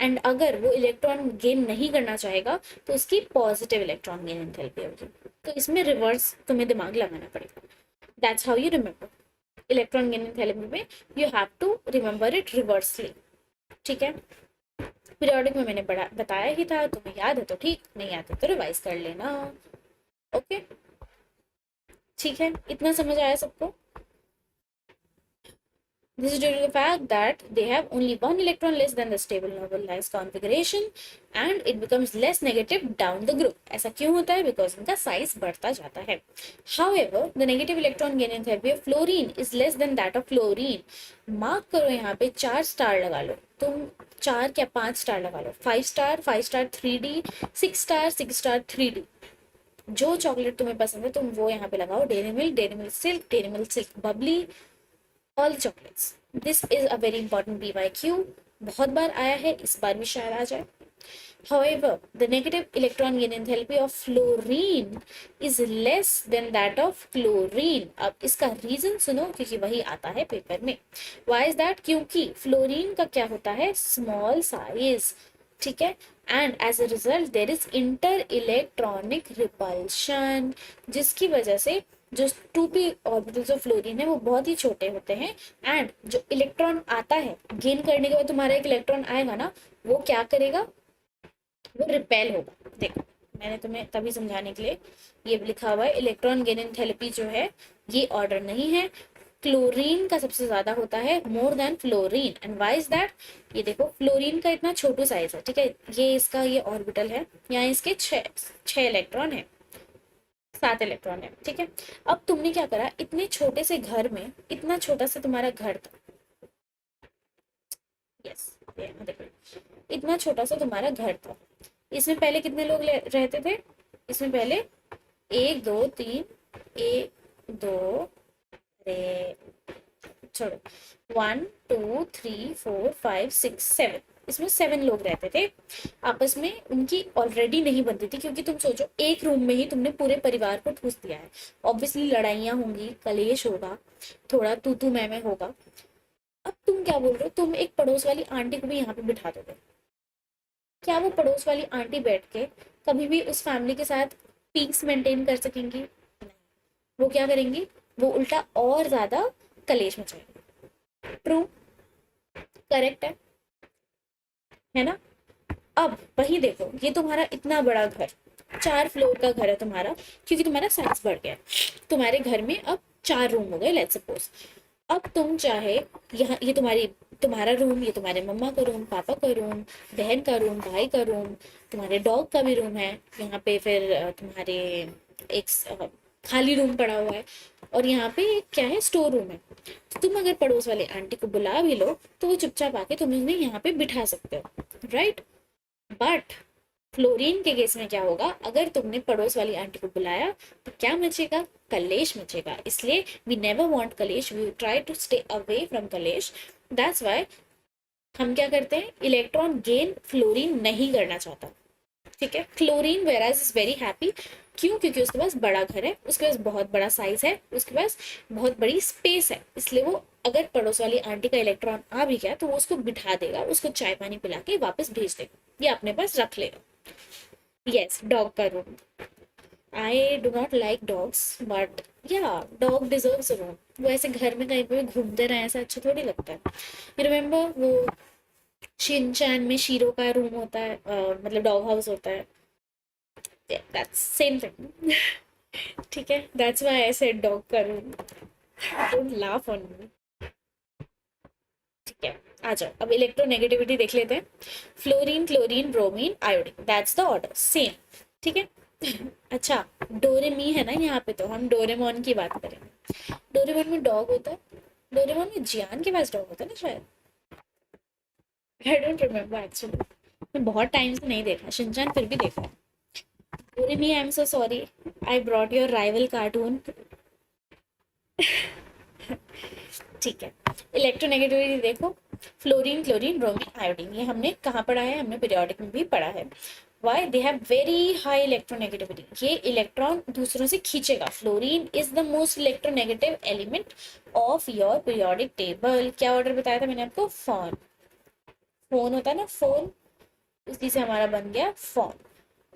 एंड अगर वो इलेक्ट्रॉन गेन नहीं करना चाहेगा तो उसकी पॉजिटिव इलेक्ट्रॉन गेन एंथैल्पी होगी। तो इसमें रिवर्स तुम्हें दिमाग लगाना पड़ेगा, that's how you remember electron gain enthalpy में, you have to remember it reversely, ठीक है। पीरियोडिक में मैंने बताया ही था, तुम्हें याद है तो ठीक, नहीं याद है तो रिवाइज कर लेना, ओके। ठीक है, इतना समझ आया सबको। This is due to the fact that they have only one electron less than the stable Nobel-Lies configuration and it becomes less negative down the group. ऐसा क्यों होता है? Because इनका साइज बढ़ता जाता है. However, the negative electron gain enthalpy of fluorine is less than that of fluorine. Mark करो यहाँ पे 4 स्टार लगा लो तुम, 4 क्या 5 स्टार लगा लो, 5 स्टार 3D, 6 स्टार 3D। जो चॉकलेट तुम्हें पसंद है तुम वो यहाँ पे लगाओ, dairy milk silk Babli, all chocolates. This is a very important BYQ, बहुत बार आया है, इस बार भी शायद आ जाए। However, the negative electron gain enthalpy of fluorine is less than that of chlorine. अब इसका रीजन सुनो क्योंकि वही आता है पेपर में। Why is that? क्योंकि फ्लोरीन का क्या होता है, स्मॉल साइज, ठीक है। And as a result there is inter electronic repulsion, जिसकी वजह से जो 2p ऑर्बिटल्स ऑफ फ्लोरीन है वो बहुत ही छोटे होते हैं। एंड जो इलेक्ट्रॉन आता है गेन करने के बाद, तुम्हारा एक इलेक्ट्रॉन आएगा ना, वो क्या करेगा, वो रिपेल होगा। देखो मैंने तुम्हें तभी समझाने के लिए ये लिखा हुआ है, इलेक्ट्रॉन गेन एंथैल्पी जो है ये ऑर्डर नहीं है, क्लोरीन का सबसे ज्यादा होता है, more than fluorine. And why is that, ये देखो फ्लोरीन का इतना छोटू साइज है, ठीक है, ये इसका ये ऑर्बिटल है, यहाँ इसके 6 इलेक्ट्रॉन है, 7 इलेक्ट्रॉन है, ठीक है। अब तुमने क्या करा, इतने छोटे से घर में, इतना छोटा सा तुम्हारा घर था, यस देखो इतना छोटा सा तुम्हारा घर था, इसमें पहले कितने लोग रहते थे, इसमें पहले 1 2 3, 1 2, अरे छोड़ो, 1 2 3 4 5 6 7, इसमें 7 लोग रहते थे। आपस में उनकी ऑलरेडी नहीं बनती थी, क्योंकि तुम सोचो एक रूम में ही तुमने पूरे परिवार को ठूस दिया है, ऑब्वियसली लड़ाइयाँ होंगी, कलेश होगा, थोड़ा तू मैं होगा। अब तुम क्या बोल रहे हो, तुम एक पड़ोस वाली आंटी को भी यहाँ पे बिठा दोगे, क्या वो पड़ोस वाली आंटी बैठ के कभी भी उस फैमिली के साथ पीस मेंटेन कर सकेंगी? नहीं, वो क्या करेंगी, वो उल्टा और ज्यादा कलेश मचाएंगे। ट्रू, करेक्ट है ना। अब वही देखो, ये तुम्हारा इतना बड़ा घर, 4 फ्लोर का घर है तुम्हारा, क्योंकि तुम्हारा साइज बढ़ गया है, तुम्हारे घर में अब 4 रूम हो गए लेट्स सपोज। अब तुम चाहे यहाँ, ये तुम्हारा रूम, ये तुम्हारे मम्मा का रूम, पापा का रूम, बहन का रूम, भाई का रूम, तुम्हारे डॉग का भी रूम है यहाँ पे, फिर तुम्हारे एक खाली रूम पड़ा हुआ है, और यहाँ पे क्या है, स्टोर रूम है। तो तुम अगर पड़ोस वाले आंटी को बुला भी लो तो वो चुपचाप आके तुम्हें यहाँ पे बिठा सकते हो, राइट। बट फ्लोरीन के केस में क्या होगा, अगर तुमने पड़ोस वाली आंटी को बुलाया तो क्या मचेगा, कलेश मचेगा। इसलिए वी नेवर वांट कलेश, we try to stay away from कलेश। दैट्स व्हाई हम क्या करते हैं, इलेक्ट्रॉन गेन फ्लोरीन नहीं करना चाहता, ठीक है। क्लोरीन वेराज इज वेरी हैप्पी, क्यों, क्योंकि उसके पास बड़ा घर है, उसके पास बहुत बड़ा साइज है, उसके पास बहुत बड़ी स्पेस है, इसलिए वो अगर पड़ोस वाली आंटी का इलेक्ट्रॉन आ भी गया तो वो उसको बिठा देगा, उसको चाय पानी पिला के वापस भेज देगा, या अपने पास रख लेगा। यस, डॉग का room, I do not like dogs but या डॉग डिजर्व्स अ रूम। वो ऐसे घर में कहीं पे घूमते रहे ऐसा अच्छा थोड़ी लगता है। रिमेम्बर वो शिनचैन में शीरो का रूम होता है, मतलब डॉग हाउस होता है, दैट्स सेम थिंग। ठीक है, that's why I said dog का room, don't laugh on me. ठीक है, आ जाओ अब इलेक्ट्रोनेगेटिविटी देख लेते हैं। Fluorine, chlorine, bromine, iodine, that's the order, same. ठीक है। अच्छा, डोरेमी है ना यहाँ पे, तो हम डोरेमोन की बात करेंगे। डोरेमोन में डॉग होता है, डोरेमोन में जियान के पास डॉग होता है ना शायद, आई डोंट रिमेम्बर एक्चुअली। मैं बहुत टाइम से नहीं देखा शिनचैन, फिर भी देखा है। Doremi, I am so sorry, I brought your rival cartoon. ठीक है, इलेक्ट्रोनेगेटिविटी देखो, फ्लोरीन, क्लोरीन, ब्रोमीन, आयोडीन, ये हमने कहाँ पढ़ा है, हमने पीरियोडिक में भी पढ़ा है। Why they have very high electronegativity, ये इलेक्ट्रॉन दूसरों से खींचेगा। Fluorine is the most electronegative element of your periodic table. क्या ऑर्डर बताया था मैंने आपको, फॉन, फोन होता है ना फोन, उसी से हमारा बन गया फॉन।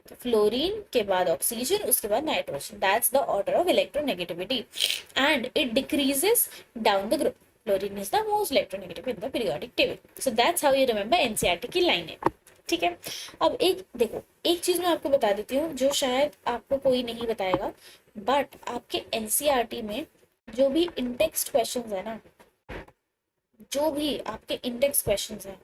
तो फ्लोरीन के बाद ऑक्सीजन, उसके बाद nitrogen, that's the order of electronegativity and it decreases down the group. Fluorine is the most electronegative in the periodic table. So that's how you remember NCERT की लाइनें। ठीक है। अब एक देखो, एक चीज मैं आपको बता देती हूँ जो शायद आपको कोई नहीं बताएगा, बट आपके एनसीईआरटी में जो भी इंडेक्स्ड क्वेश्चंस है ना, जो भी आपके इंडेक्स क्वेश्चंस हैं,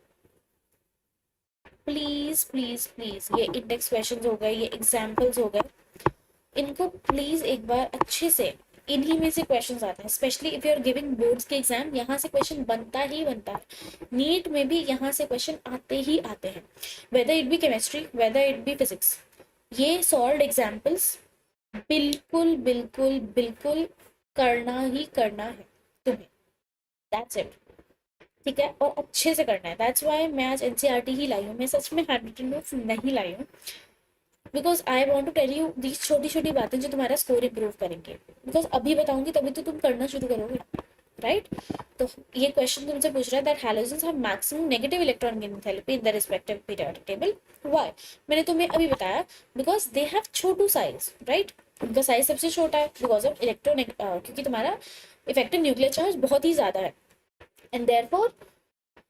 प्लीज प्लीज प्लीज, ये इंडेक्स क्वेश्चंस हो गए, ये एग्जाम्पल्स हो गए, इनको प्लीज एक बार अच्छे से, इन्हीं में से क्वेश्चंस आते हैं। Specially if you are giving boards के एग्जाम, यहाँ से क्वेश्चन बनता ही बनता है। नीट में भी यहाँ से क्वेश्चन आते ही आते हैं, whether it be chemistry, whether it be physics. ये सॉल्व एग्जाम्पल्स बिल्कुल बिल्कुल बिल्कुल करना ही करना है तुम्हें, दैट्स इट। ठीक है, और अच्छे से करना है। दैट्स वाई मैं आज एनसीईआरटी ही लाई हूँ, मैं सच में हैंड रिटन नोट्स नहीं लाई हूँ, because I want to tell you these छोटी छोटी बातें जो तुम्हारा स्कोर इंप्रूव करेंगे। बिकॉज अभी बताऊंगी तभी तो तुम करना शुरू करोगे, राइट? तो ये क्वेश्चन तुमसे पूछ रहा है that halogens have maximum negative electron gain enthalpy in the respective periodic table. Why? मैंने तुम्हें अभी बताया, because they have Chhotu size, right? उनका साइज सबसे छोटा है बिकॉज ऑफ इलेक्ट्रॉन, क्योंकि तुम्हारा इफेक्टिव न्यूक्लियर चार्ज बहुत ही ज्यादा है, एंड देयरफॉर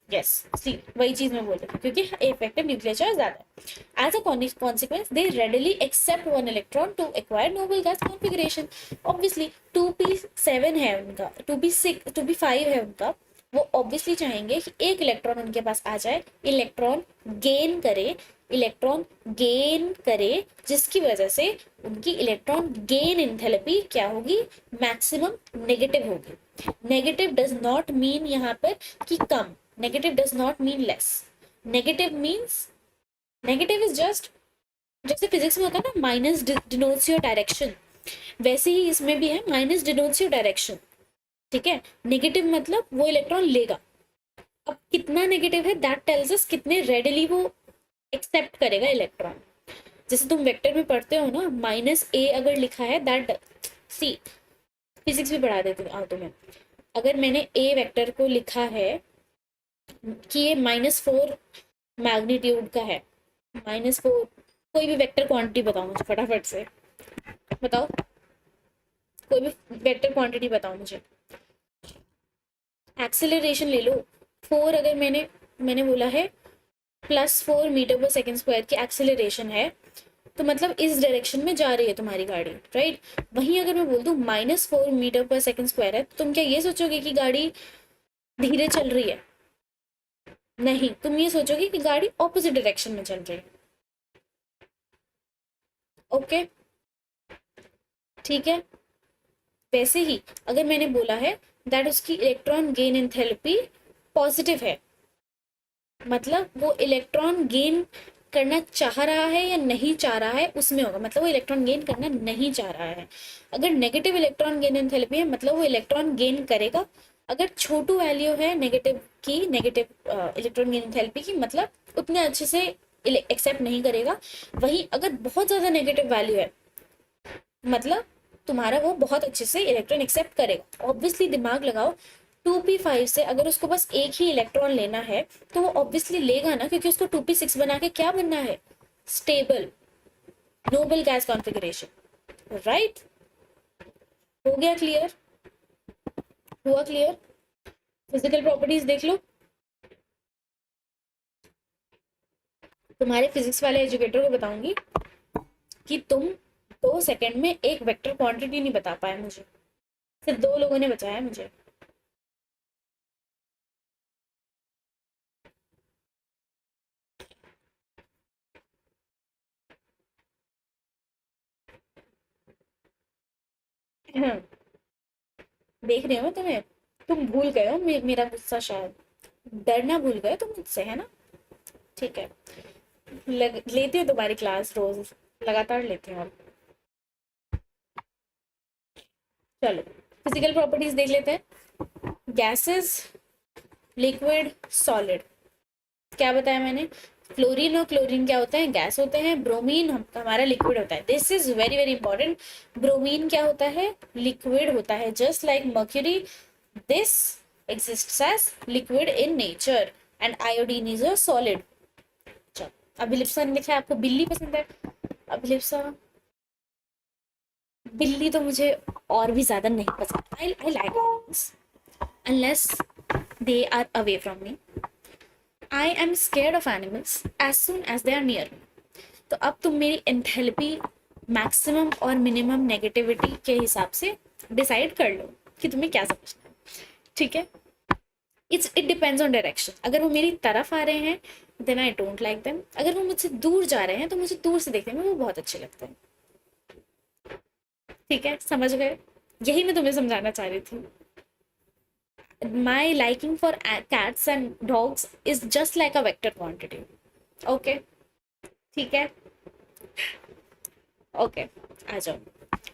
यस, सी वही चीज मैं बोल रही हूँ, क्योंकि इफेक्टिव न्यूक्लियर चार्ज ज्यादा है। As a consequence they readily accept one electron to acquire noble gas configuration. Obviously 2p7 है उनका, 2p6, 2p5 है उनका, वो ऑब्वियसली चाहेंगे कि एक इलेक्ट्रॉन उनके पास आ जाए, इलेक्ट्रॉन गेन करे, इलेक्ट्रॉन गेन करे, जिसकी वजह से उनकी इलेक्ट्रॉन गेन एंथैल्पी क्या होगी, मैक्सिमम नेगेटिव होगी। नेगेटिव डज नॉट मीन यहाँ पर कि कम, negative does not mean less, negative means, negative is just, जैसे फिजिक्स में होता है ना माइनस डिनोट्स योर डायरेक्शन, वैसे ही इसमें भी है माइनस डिनोट्स योर डायरेक्शन। ठीक है, नेगेटिव मतलब वो इलेक्ट्रॉन लेगा। अब कितना नेगेटिव है दैट टेल्स अस कितने रेडिली वो एक्सेप्ट करेगा इलेक्ट्रॉन। जैसे तुम वेक्टर में पढ़ते हो ना, -a अगर लिखा है दैट, सी फिजिक्स भी पढ़ा देती हूँ तुम्हें, अगर मैंने a वेक्टर को लिखा है कि ये -4 मैग्नीट्यूड का है, -4, कोई भी वेक्टर क्वांटिटी बताओ मुझे फटाफट से, बताओ कोई भी वेक्टर क्वांटिटी बताओ मुझे। एक्सेलरेशन ले लो, 4 अगर मैंने बोला है +4 मीटर पर सेकेंड स्क्वायर की एक्सेलरेशन है, तो मतलब इस डायरेक्शन में जा रही है तुम्हारी गाड़ी, राइट? वहीं अगर मैं बोल दूँ -4 मीटर पर सेकेंड स्क्वायर है, तो तुम क्या ये सोचोगे कि गाड़ी धीरे चल रही है? नहीं, तुम ये सोचोगे कि गाड़ी ऑपोजिट डायरेक्शन में चल रही है। ओके, ठीक है। वैसे ही अगर मैंने बोला है दैट उसकी इलेक्ट्रॉन गेन एंथैल्पी पॉजिटिव है, मतलब वो इलेक्ट्रॉन गेन करना चाह रहा है या नहीं चाह रहा है उसमें होगा, मतलब वो इलेक्ट्रॉन गेन करना नहीं चाह रहा है। अगर नेगेटिव इलेक्ट्रॉन गेन एंथैल्पी है मतलब वो इलेक्ट्रॉन गेन करेगा। अगर छोटू वैल्यू है नेगेटिव की, नेगेटिव इलेक्ट्रॉन गेन एंथैल्पी की, मतलब उतने अच्छे से एक्सेप्ट नहीं करेगा। वही अगर बहुत ज्यादा नेगेटिव वैल्यू है मतलब तुम्हारा वो बहुत अच्छे से इलेक्ट्रॉन एक्सेप्ट करेगा। ऑब्वियसली दिमाग लगाओ, 2p5 से अगर उसको बस एक ही इलेक्ट्रॉन लेना है तो वो ऑब्वियसली लेगा ना, क्योंकि उसको 2p6 बना के क्या बनना है, stable noble gas configuration, right? हो गया क्लियर? हुआ क्लियर? फिजिकल प्रॉपर्टीज देख लो। तुम्हारे फिजिक्स वाले एजुकेटर को बताऊंगी कि तुम 2 सेकंड में एक वेक्टर क्वांटिटी नहीं बता पाए मुझे, सिर्फ 2 लोगों ने बचाया मुझे। देख रही हो मैं तुम्हें, तुम भूल गए हो मेरा गुस्सा शायद, डरना भूल गए तुम मुझसे, है ना? ठीक है, लेती हूँ तुम्हारी क्लास रोज, लगातार लेती हूँ अब। चलो फिजिकल प्रॉपर्टीज देख लेते हैं। Gases, liquid, solid. क्या बताया मैंने? फ्लोरीन और क्लोरीन क्या होते हैं? गैस होते हैं। ब्रोमीन हमारा लिक्विड होता है। This is very very important. Bromine क्या होता है? लिक्विड होता है, just like mercury. This exists as liquid in nature and iodine is a solid. चलो, अभिलिप्सा ने लिखा है आपको बिल्ली पसंद है। अभिलिप्सा, बिल्ली तो मुझे और भी ज्यादा नहीं पसंद। I like animals unless they are away from me. I am scared of animals as soon as they are near me. तो अब तुम मेरी एंथैल्पी मैक्सिमम और मिनिमम नेगेटिविटी के हिसाब से डिसाइड कर लो कि तुम्हें क्या समझना है। ठीक है, इट डिपेंड्स ऑन डायरेक्शन। अगर वो मेरी तरफ आ रहे हैं then I don't like them. अगर वो मुझसे दूर जा रहे हैं तो मुझे दूर से देखने में वो बहुत अच्छे लगते हैं। ठीक है, समझ गए? यही मैं तुम्हें समझाना चाह रही थी। My liking for cats and dogs is just like a vector quantity. Okay, ठीक है, ओके, आ जाओ।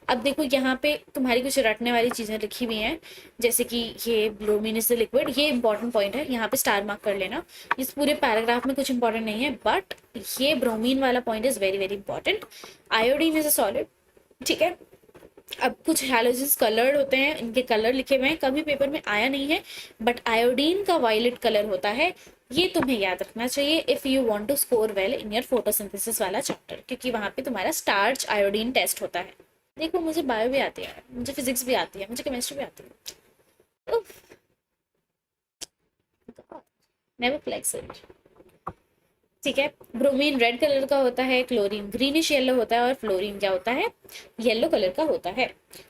अब देखो यहाँ पे तुम्हारी कुछ रटने वाली चीजें लिखी हुई हैं, जैसे कि ये ब्रोमीन इज द लिक्विड। ये इंपॉर्टेंट पॉइंट है, यहाँ पे स्टार मार्क कर लेना। इस पूरे पैराग्राफ में कुछ इंपॉर्टेंट नहीं है, बट ये ब्रोमीन वाला point is very very important. Iodine is a solid. ठीक है, अब कुछ हैलोजेंस कलर्ड होते हैं, इनके कलर लिखे हुए हैं, कभी पेपर में आया नहीं है, बट आयोडीन का वायलेट कलर होता है। ये तुम्हें याद रखना चाहिए if you want to score well in your photosynthesis वाला चैप्टर, क्योंकि वहां पे तुम्हारा स्टार्च आयोडीन टेस्ट होता है। देखो मुझे बायो भी आती है, मुझे फिजिक्स भी आती है, मुझे केमिस्ट्री भी आती है। Never flex it. ठीक है, ब्रोमीन रेड कलर का होता है, क्लोरीन ग्रीनिश येलो होता है, और फ्लोरीन क्या होता है? येलो कलर का होता है।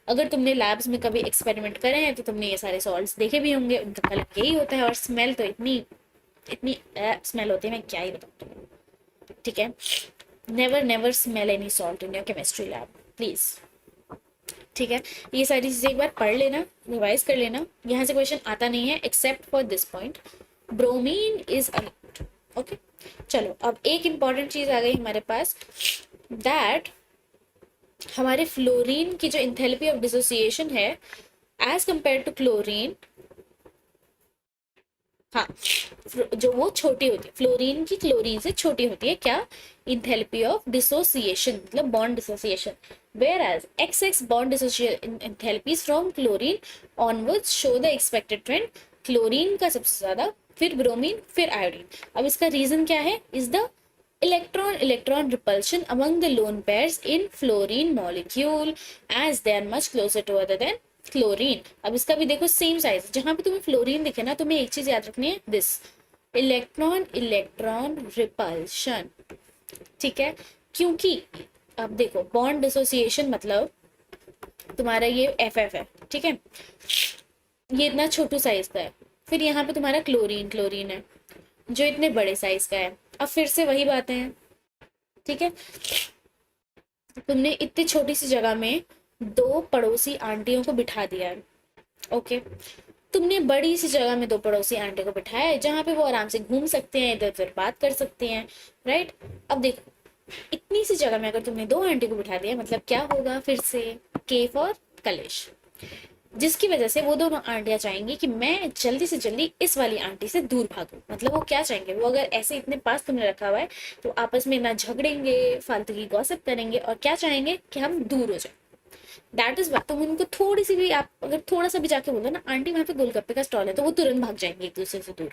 अगर तुमने लैब्स में कभी एक्सपेरिमेंट करे हैं तो तुमने ये सारे सॉल्ट्स देखे भी होंगे, उनका कलर यही होता है। और स्मेल तो इतनी इतनी स्मेल होती है, मैं क्या ही बताऊँ तुम्हें। ठीक है, never never smell any salt in your chemistry lab please. ठीक है, ये सारी चीजें एक बार पढ़ लेना, रिवाइज कर लेना। यहाँ से क्वेश्चन आता नहीं है except for this point, bromine is a liquid. Okay, चलो अब एक इंपॉर्टेंट चीज आ गई हमारे पास, दैट हमारे फ्लोरीन की जो इंथैल्पी ऑफ डिसोसिएशन है एज कंपेयर टू क्लोरीन, हाँ, जो वो छोटी होती है, फ्लोरीन की क्लोरीन से छोटी होती है। क्या? इंथैल्पी ऑफ डिसोसिएशन, मतलब bond dissociation. Where as XX bond dissociation enthalpies from chlorine onwards show the expected trend. Chlorine का सबसे ज्यादा, फिर ब्रोमीन, फिर आयोडीन। अब इसका रीजन क्या है? Is the electron electron repulsion among the lone pairs in fluorine molecule as they are much closer to other than chlorine. अब इसका भी देखो सेम साइज, जहां पे तुम्हें फ्लोरीन दिखे ना, तुम्हें एक चीज याद रखनी है, दिस इलेक्ट्रॉन इलेक्ट्रॉन रिपल्शन। ठीक है, क्योंकि अब देखो बॉन्ड डिसोसिएशन मतलब तुम्हारा ये FF है, ठीक है, ये इतना छोटू साइज का है। फिर यहाँ पे तुम्हारा क्लोरीन क्लोरीन है जो इतने बड़े साइज का है। अब फिर से वही बातें हैं। ठीक है, तुमने इतनी छोटी सी जगह में दो पड़ोसी आंटियों को बिठा दिया है। ओके, तुमने बड़ी सी जगह में दो पड़ोसी आंटी को बिठाया है जहाँ पे वो आराम से घूम सकते हैं, इधर उधर बात कर सकते हैं, राइट? अब देखो इतनी सी जगह में अगर तुमने दो आंटी को बिठा दिया, मतलब क्या होगा? फिर से के फॉर कलेश, जिसकी वजह से वो दोनों आंटियां चाहेंगी कि मैं जल्दी से जल्दी इस वाली आंटी से दूर भागूं। मतलब वो क्या चाहेंगे? वो अगर ऐसे इतने पास तुमने रखा हुआ है तो आपस में ना झगड़ेंगे, फालतू की गॉसिप करेंगे, और क्या चाहेंगे? कि हम दूर हो जाए। दैट इज तुम उनको थोड़ी सी भी, आप अगर थोड़ा सा भी जाके बोलो ना आंटी वहां पे गोलगप्पे का स्टॉल है, तो वो तुरंत भाग जाएंगे एक दूसरे से दूर।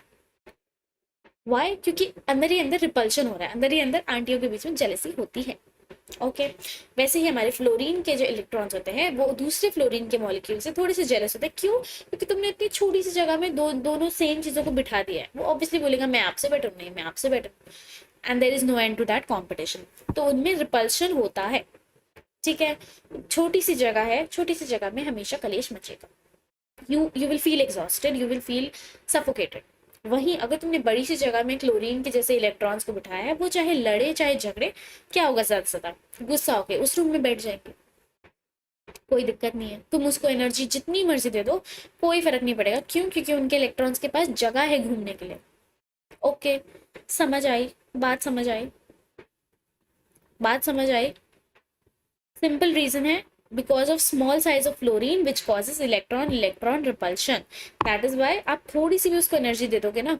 वाई? क्योंकि अंदर ही अंदर रिपल्शन हो रहा है, अंदर ही अंदर आंटियों के बीच में जेलसी होती है। ओके, वैसे ही हमारे फ्लोरीन के जो इलेक्ट्रॉन्स होते हैं वो दूसरे फ्लोरीन के मॉलिक्यूल से थोड़े से जेलस होते हैं। क्यों? क्योंकि तुमने इतनी छोटी सी जगह में दोनों सेम चीजों को बिठा दिया है। वो ऑब्वियसली बोलेगा मैं आपसे बेटर हूँ, नहीं मैं आपसे better, and there is no end to that competition. तो उनमें रिपल्शन होता है। ठीक है, छोटी सी जगह है, छोटी सी जगह में हमेशा कलेश मचेगा। You will feel exhausted, you will feel suffocated. वहीं अगर तुमने बड़ी सी जगह में क्लोरीन के जैसे इलेक्ट्रॉन्स को बिठाया है, वो चाहे लड़े चाहे झगड़े, क्या होगा? ज्यादा से ज्यादा गुस्सा होके उस रूम में बैठ जाएंगे, कोई दिक्कत नहीं है, तुम उसको एनर्जी जितनी मर्जी दे दो, कोई फर्क नहीं पड़ेगा। क्यों? क्योंकि उनके इलेक्ट्रॉन्स के पास जगह है घूमने के लिए। ओके, समझ आई? बात समझ आई? बात समझ आई? सिंपल रीजन है, because of small size of fluorine which causes electron electron repulsion. That is why आप थोड़ी सी भी उसको एनर्जी दे दोगे ना,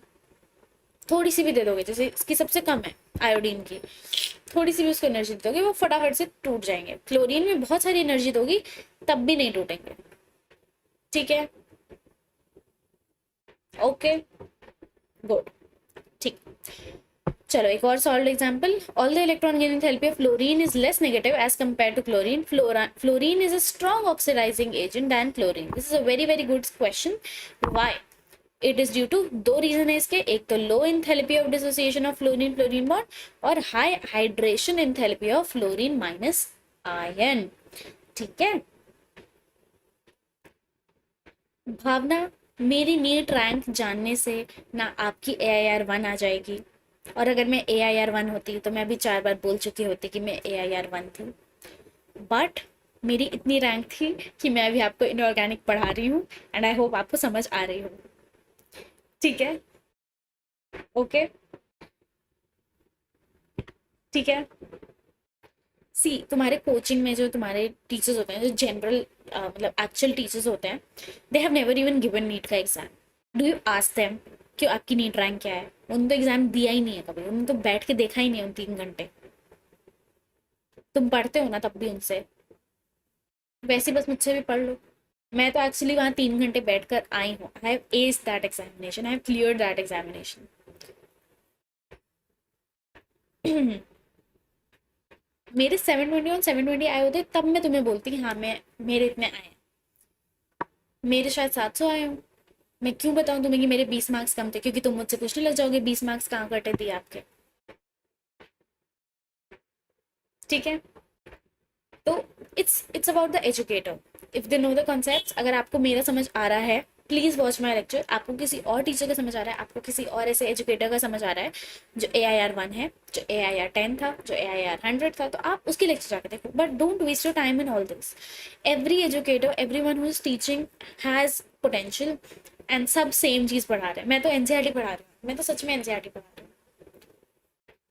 थोड़ी सी भी दे दोगे, जैसे इसकी सबसे कम है आयोडीन की, थोड़ी सी भी उसको एनर्जी दोगे वो फटाफट से टूट जाएंगे। क्लोरीन में बहुत सारी एनर्जी दोगी तब भी नहीं टूटेंगे। ठीक है? Okay, good. ठीक, चलो एक और solve example. All the electron gain enthalpy of fluorine is less negative as compare to chlorine. Fluorine is a strong oxidizing agent than chlorine. This is a very very good question. Why? It is due to दो रीजन है इसके, एक तो low enthalpy of dissociation of fluorine fluorine bond, और high hydration enthalpy of fluorine minus ion. ठीक है भावना, मेरी नीट रैंक जानने से ना आपकी AIR 1 आ जाएगी, और अगर मैं AIR 1 होती तो मैं भी 4 बार बोल चुकी होती कि मैं AIR 1 थी, बट मेरी इतनी रैंक थी कि मैं अभी आपको इनऑर्गेनिक पढ़ा रही हूँ, एंड आई होप आपको समझ आ रही हो। ठीक है? ओके, ठीक है। सी, तुम्हारे कोचिंग में जो तुम्हारे टीचर्स होते हैं, जो जनरल मतलब एक्चुअल टीचर्स होते हैं, they have never even given NEET का exam. Do you ask them कि आपकी नीट रैंक क्या है? उन्होंने तो एग्जाम दिया ही नहीं है कभी, उन्होंने तो बैठ के देखा ही नहीं है उन 3 घंटे। तुम पढ़ते हो ना तब भी उनसे, वैसे बस मुझसे भी पढ़ लो। मैं तो एक्चुअली वहाँ 3 घंटे बैठ कर आई हूँ। I have as that examination, I have clear that examination. मेरे 720 और 720 आए होते तब मैं तुम्हें बोलती कि हाँ मैं, मेरे इतने आए हैं। मेरे शायद 700 आए हों। मैं क्यों बताऊं तुम्हें कि मेरे 20 मार्क्स कम थे? क्योंकि तुम मुझसे पूछने लग जाओगे 20 मार्क्स कहाँ कटे दिए आपके। ठीक है? तो it's about the educator, if they know the concept. अगर आपको मेरा समझ आ रहा है, प्लीज वॉच माई लेक्चर। आपको किसी और टीचर का समझ आ रहा है, आपको किसी और ऐसे एजुकेटर का समझ आ रहा है जो AIR 1 है, जो AIR 10 था, जो AIR 100 था, तो आप उसके लेक्चर जाके देखो, but don't waste your time in all this. Every educator, every one who is teaching has potential, and सब सेम चीज पढ़ा रहे हैं। मैं तो NCERT पढ़ा रही हूँ, मैं तो सच में NCERT पढ़ा रही हूँ।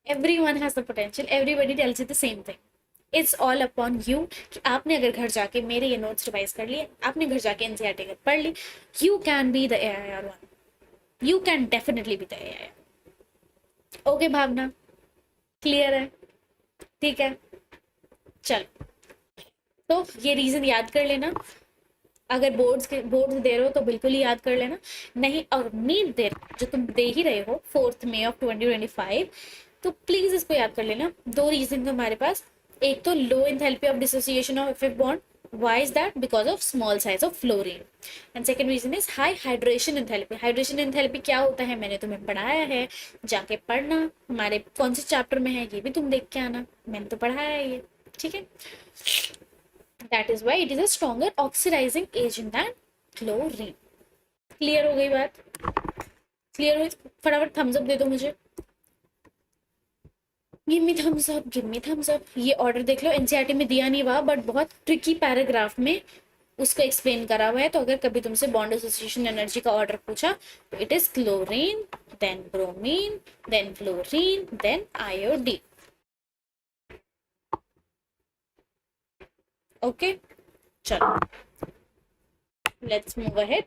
Everyone has the potential, everybody tells you the same thing. It's all upon you कि आपने अगर घर जाके मेरे ये नोट्स रिवाइज कर लिए, आपने घर जाके NCERT पढ़ ली, you can be the AIR 1, you can definitely be the AIR। Okay Bhavna, clear है? ठीक है, चल। तो ये रीजन याद कर लेना। अगर बोर्ड्स दे रहे हो तो बिल्कुल ही याद कर लेना, नहीं और नीट दे जो तुम दे ही रहे हो 4 मई 2025, तो प्लीज इसको याद कर लेना। दो रीजन हमारे पास, एक तो low enthalpy of dissociation of effect bond, why is that? Because of small size of fluorine, and second reason is high hydration enthalpy। hydration enthalpy क्या होता है मैंने तुम्हें पढ़ाया है, जाके पढ़ना। हमारे कौन से चैप्टर में है ये भी तुम देख के आना, मैंने तो पढ़ाया है ये। ठीक है? That is why it is a stronger oxidising agent than chlorine. Clear हो गई बात? क्लियर हुई? फटाफट थम्स अप दे दो मुझे। Give me thumbs up, give me thumbs up. ये ऑर्डर देख लो, NCERT में दिया नहीं हुआ, बट बहुत ट्रिकी पैराग्राफ में उसको एक्सप्लेन करा हुआ है। तो अगर कभी तुमसे बॉन्ड एसोसिएशन एनर्जी का ऑर्डर पूछा तो it is chlorine, then bromine, then fluorine, then iodine. Okay, चलो लेट्स मूव अहेड।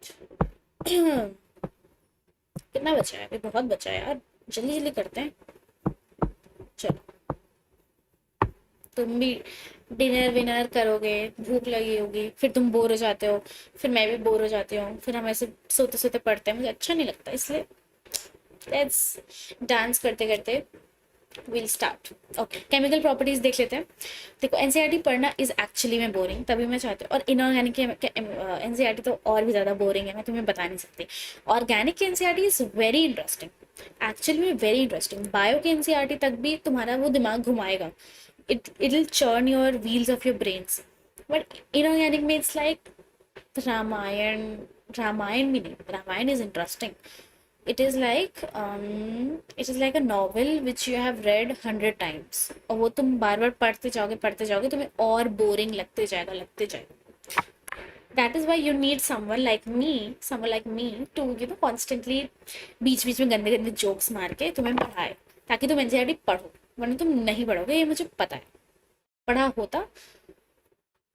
कितना बचा है? अभी बहुत बचा है यार, जल्दी जल्दी करते हैं। चलो, तुम भी डिनर विनर करोगे, भूख लगी होगी, फिर तुम बोर हो जाते हो, फिर मैं भी बोर हो जाती हूँ, फिर हम ऐसे सोते सोते पढ़ते हैं, मुझे अच्छा नहीं लगता, इसलिए लेट्स डांस करते करते will start. Okay, chemical properties देख लेते हैं। देखो, NCERT पढ़ना इज एक्चुअली में बोरिंग, तभी मैं चाहती हूँ। और इनऑर्गेनिक NCERT तो और भी ज़्यादा बोरिंग है, मैं तुम्हें बता नहीं सकती। ऑर्गेनिक की NCERT is very interesting, actually में वेरी इंटरेस्टिंग। बायो की NCERT तक भी तुम्हारा वो दिमाग घुमाएगा, it will churn your wheels of your brains, but inorganic में it's like रामायण भी नहीं, Ramayan is interesting, it is like a novel which you have read 100 times, और वो तुम बार बार पढ़ते जाओगे तुम्हें और बोरिंग लगते जाएगा। That is why you need someone like me to constantly बीच बीच में गंदे गंदे जोक्स मार के तुम्हें पढ़ाए, ताकि तुम एनसीईआरटी पढ़ो, वरना तुम नहीं पढ़ोगे, ये मुझे पता है। पढ़ा होता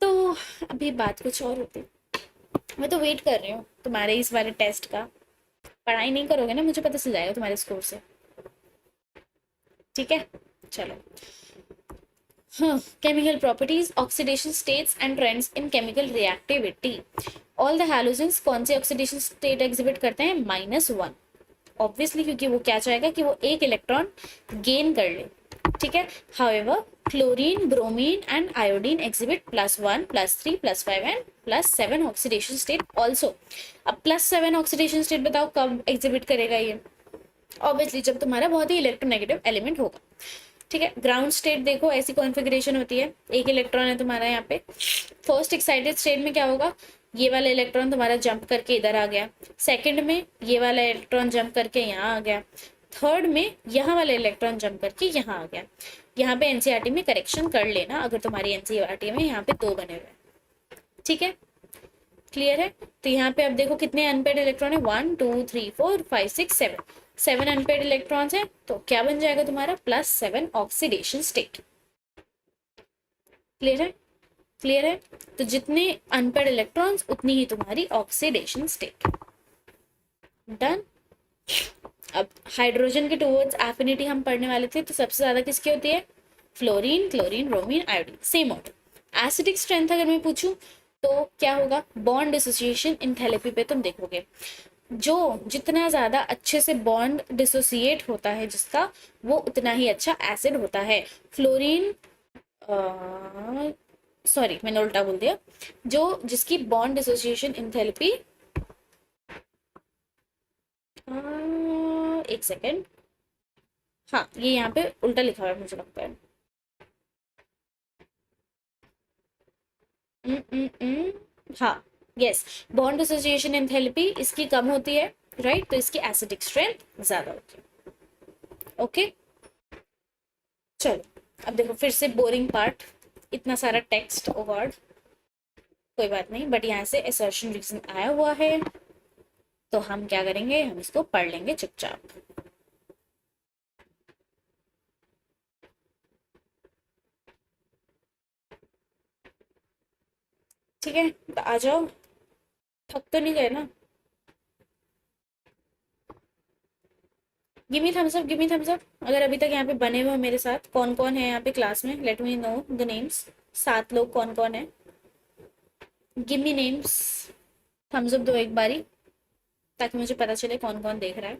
तो अभी बात कुछ और होती। मैं तो वेट कर रही हूँ तुम्हारे इस वाले टेस्ट का। पढ़ाई नहीं करोगे ना, मुझे पता चल जाएगा तुम्हारे स्कोर से। ठीक है, चलो। हाँ, chemical properties, oxidation states and trends in chemical reactivity. All the halogens कौन से ऑक्सीडेशन स्टेट एग्जिबिट करते हैं? -1। ऑब्वियसली, क्योंकि वो क्या चाहेगा कि वो एक इलेक्ट्रॉन गेन कर ले। ठीक है। However chlorine, bromine and iodine exhibit +1, +3, +5 and +7 oxidation state also. अब +7 ऑक्सीडेशन स्टेट बताओ कब एग्जिबिट करेगा ये? ऑब्वियसली जब तुम्हारा बहुत ही इलेक्ट्रोनेगेटिव एलिमेंट होगा। ठीक है। ग्राउंड स्टेट देखो, ऐसी कॉन्फ़िगरेशन होती है, एक इलेक्ट्रॉन है तुम्हारा यहाँ पे। फर्स्ट एक्साइटेड स्टेट में क्या होगा? ये वाला इलेक्ट्रॉन तुम्हारा जंप करके इधर आ गया। सेकंड में ये वाला इलेक्ट्रॉन जंप करके यहाँ आ गया। थर्ड में यहाँ वाला इलेक्ट्रॉन जंप करके यहाँ आ गया। यहाँ पे एनसीईआरटी में करेक्शन कर लेना अगर तुम्हारी एनसीईआरटी में यहाँ पे 2 बने हुए। ठीक है, क्लियर है? तो यहाँ पे अब देखो कितने अनपेड इलेक्ट्रॉन है, 1 2 3 4 5 6 7। 7 अनपेड इलेक्ट्रॉन्स है, तो क्या बन जाएगा तुम्हारा? +7 ऑक्सीडेशन स्टेट। क्लियर है? क्लियर है? तो जितने अनपेड इलेक्ट्रॉन्स उतनी ही तुम्हारी ऑक्सीडेशन स्टेट। डन। अब हाइड्रोजन के टुवर्ड्स एफिनिटी हम पढ़ने वाले थे, तो सबसे ज्यादा किसकी होती है? Fluorine, chlorine, bromine, iodine. Same order. Acidic strength अगर मैं पूछूं तो क्या होगा? बॉन्ड डिसोसिएशन एंथैल्पी पे तुम देखोगे, जो जितना ज्यादा अच्छे से बॉन्ड डिसोसिएट होता है जिसका, वो उतना ही अच्छा एसिड होता है। फ्लोरीन, सॉरी मैंने उल्टा बोल दिया, जो जिसकी बॉन्ड डिसोसिएशन एंथैल्पी, एक सेकेंड, हाँ ये यहाँ पे उल्टा लिखा हुआ है मुझे लगता है। हाँ, यस, बॉन्ड डिसोसिएशन एंथैल्पी इसकी कम होती है, राइट? तो इसकी एसिडिक स्ट्रेंथ ज्यादा होती है। ओके, चलो अब देखो फिर से बोरिंग पार्ट, इतना सारा टेक्स्ट, ओ गॉड। कोई बात नहीं, बट यहाँ से असर्शन रीजन आया हुआ है, तो हम क्या करेंगे? हम इसको पढ़ लेंगे चुपचाप। ठीक है, तो आ जाओ। थक तो नहीं गए ना? Give me thumbs up, give me thumbs up. अगर अभी तक यहाँ पे बने हुए हो मेरे साथ, कौन कौन है यहाँ पे क्लास में? Let me know the names. 7 लोग कौन कौन है? Give me names. Thumbs up दो एक बारी, ताकि मुझे पता चले कौन कौन देख रहा है।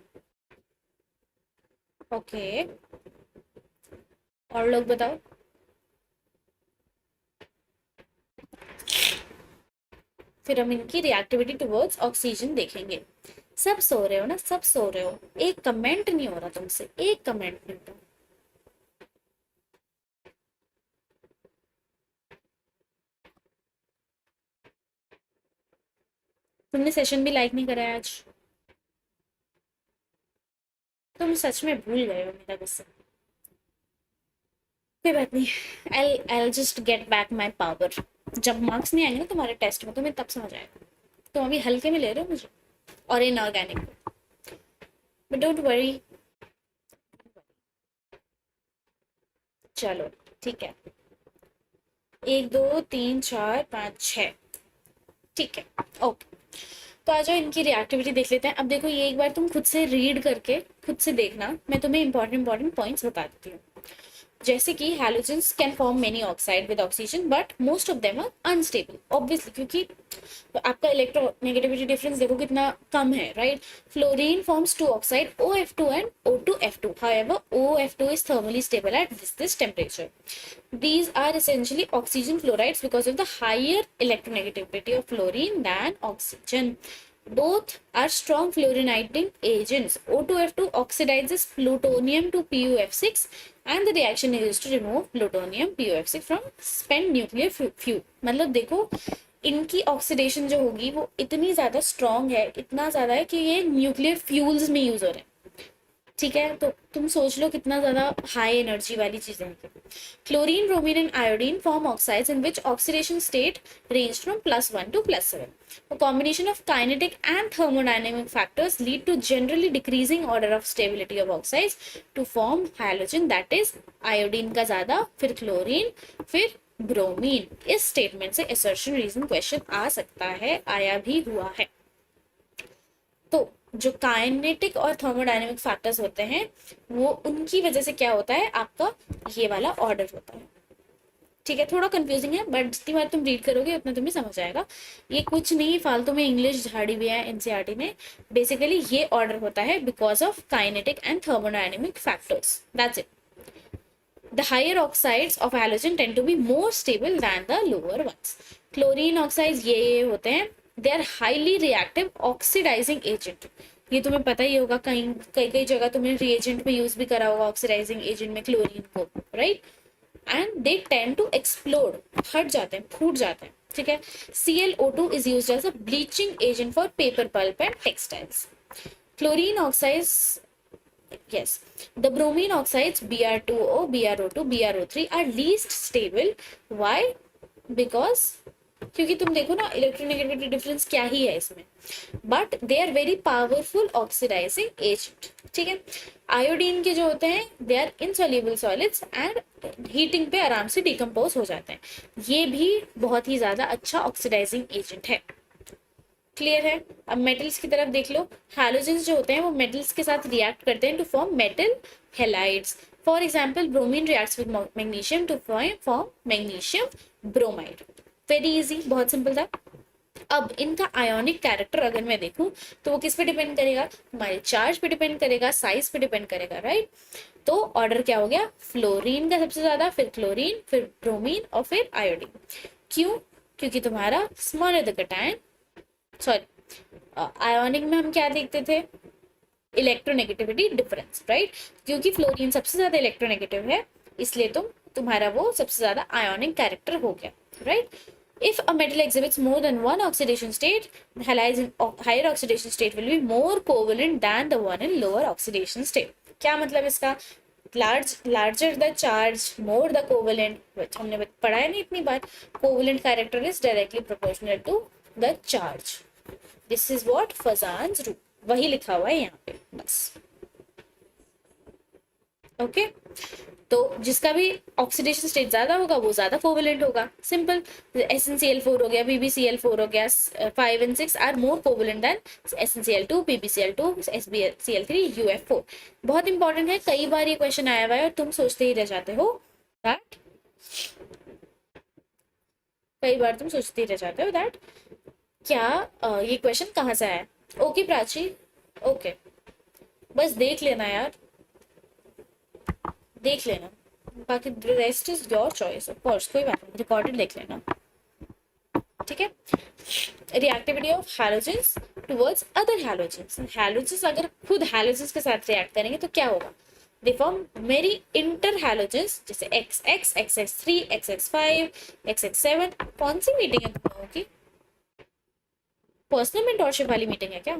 ओके, और लोग बताओ। फिर हम इनकी रिएक्टिविटी टुवर्ड्स ऑक्सीजन देखेंगे। सब सो रहे हो ना? सब सो रहे हो? एक कमेंट नहीं हो रहा तुमसे, एक कमेंट नहीं हो रहा। तुमने सेशन भी लाइक नहीं करा है आज। तुम सच में भूल गए हो मेरा गुस्सा। कोई बात नहीं, I just get back my power. जब मार्क्स नहीं आएंगे ना तुम्हारे टेस्ट में, तुम्हें तब समझ आएगा। तुम अभी हल्के में ले रहे हो मुझे और इनऑर्गेनिक, बट डोंट वरी। चलो ठीक है, 1 2 3 4 5 6। ठीक है, ओके। तो आ जाओ इनकी रिएक्टिविटी देख लेते हैं। अब देखो ये एक बार तुम खुद से रीड करके खुद से देखना, मैं तुम्हें इंपॉर्टेंट पॉइंट्स बता देती हूँ। जैसे कि halogens can form many oxide with oxygen, but most of them are unstable. Obviously, क्योंकि आपका इलेक्ट्रोनेगेटिविटी डिफरेंस देखो कितना कम है, right? Fluorine forms 2 oxide OF2 and O2F2। However, OF2 is thermally stable at this temperature. These are essentially oxygen fluorides because of the higher electronegativity of fluorine than oxygen. Both are strong fluorinating agents. O2F2 oxidizes plutonium to PuF6 and the reaction is used to remove plutonium PuF6 from spent nuclear fuel. मतलब देखो इनकी ऑक्सीडेशन जो होगी वो इतनी ज्यादा स्ट्रॉन्ग है, इतना ज्यादा है कि ये न्यूक्लियर फ्यूल्स में यूज हो रहे हैं। ठीक है, तो तुम सोच लो कितना ज्यादा हाई एनर्जी वाली चीजें हैं। Chlorine, bromine and iodine form oxides in which oxidation state range from +1 to +7. A combination of kinetic and thermodynamic factors lead to generally decreasing order of stability of oxides to form halogen, that is iodine का ज्यादा, फिर क्लोरीन, फिर ब्रोमीन। इस स्टेटमेंट से असर्शन रीजन क्वेश्चन आ सकता है, आया भी हुआ है। तो जो काइनेटिक और थर्मोडायनेमिक फैक्टर्स होते हैं वो उनकी वजह से क्या होता है, आपका ये वाला ऑर्डर होता है। ठीक है, थोड़ा कंफ्यूजिंग है बट जितनी बार तुम रीड करोगे उतना तुम्हें समझ आएगा। ये कुछ नहीं फालतू में इंग्लिश झाड़ी भी है एनसीईआरटी ने। बेसिकली ये ऑर्डर होता है because of kinetic and thermodynamic factors, that's it. The higher oxides of halogen tend to be more stable than the lower ones. Chlorine oxides ये होते हैं, they are highly reactive oxidizing agent. ये तुम्हें पता ही होगा, कहीं कई कई जगह तुमने रिएजेंट में यूज भी करा होगा ऑक्सीडाइजिंग एजेंट में क्लोरीन को, right. And they tend to explode, फट जाते हैं, फूट जाते हैं, ठीक है। ClO2 is used as a bleaching agent for paper pulp and textiles. Chlorine oxides, yes, the bromine oxides Br2O, BrO2, BrO3 are least stable. Why? Because क्योंकि तुम देखो ना इलेक्ट्रोनेगेटिविटी डिफरेंस क्या ही है इसमें, but they are very powerful oxidising agent, ठीक है। आयोडीन के जो होते हैं they are insoluble solids and heating पे आराम से डिकम्पोज हो जाते हैं, ये भी बहुत ही ज्यादा अच्छा ऑक्सीडाइजिंग एजेंट है। क्लियर है। अब मेटल्स की तरफ देख लो, हैलोजेंस जो होते हैं वो मेटल्स के साथ रिएक्ट करते हैं to form metal halides. For example bromine reacts with magnesium to form magnesium bromide. Very easy, बहुत सिंपल था। अब इनका आयोनिक कैरेक्टर अगर मैं देखूं तो वो किस पे डिपेंड करेगा, हमारे चार्ज पे डिपेंड करेगा, साइज पे डिपेंड करेगा, राइट। तो ऑर्डर क्या हो गया, फ्लोरीन का सबसे ज्यादा, फिर क्लोरीन, फिर ब्रोमीन और फिर आयोडीन। क्यों? क्योंकि तुम्हारा smaller the cation, sorry ionic में हम क्या देखते थे, इलेक्ट्रोनेगेटिविटी डिफरेंस, राइट। क्योंकि फ्लोरीन सबसे ज्यादा इलेक्ट्रोनेगेटिव है इसलिए तुम्हारा वो सबसे ज्यादा आयोनिक कैरेक्टर हो गया, right. If a metal exhibits more than one oxidation state, the halides in higher oxidation state will be more covalent than the one in lower oxidation state. क्या मतलब इसका, larger the charge, more the covalent, हमने पढ़ा है नहीं इतनी बार, covalent character is directly proportional to the charge. This is what Fazan's rule, वही लिखा हुआ है यहाँ पे बस, ओके। तो जिसका भी ऑक्सीडेशन स्टेट ज्यादा होगा वो ज्यादा कोवेलेंट होगा, सिंपल। SnCl4 हो गया, PbCl4 हो गया, 5 and 6 are more covalent than SnCl2, PbCl2, SbCl3, UF4। बहुत इंपॉर्टेंट है, कई बार ये क्वेश्चन आया हुआ है और तुम सोचते ही रह जाते हो दैट, कई बार तुम सोचते ही रह जाते हो दैट क्या ये क्वेश्चन कहाँ से आया। ओके प्राची, ओके, बस देख लेना यार, देख लेना, बाकी rest is your choice, of course कोई बात नहीं, रिकॉर्डेड देख लेना, ठीक है। Reactivity of halogens towards other halogens, halogens अगर खुद हैलोजेंस के साथ रिएक्ट करेंगे तो क्या होगा, दे फॉर्म मेरी इंटर हैलोजेंस, जैसे XX, XX3, XX5, XX7। कौन सी मीटिंग है तुम लोगों की, पर्सनल मेंटोरशिप वाली मीटिंग है क्या?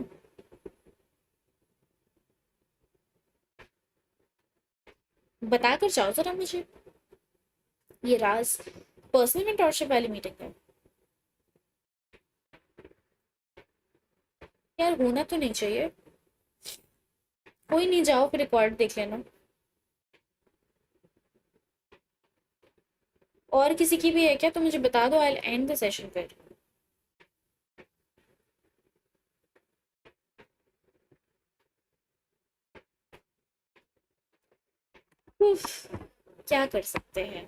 बताकर जाओ जरा मुझे, ये राज पर्सनल मेंटोरशिप वाली मीटिंग है यार, होना तो नहीं चाहिए। कोई नहीं, जाओ फिर रिकॉर्ड देख लेना। और किसी की भी है क्या तो मुझे बता दो, I will and the session फिर। क्या कर सकते हैं,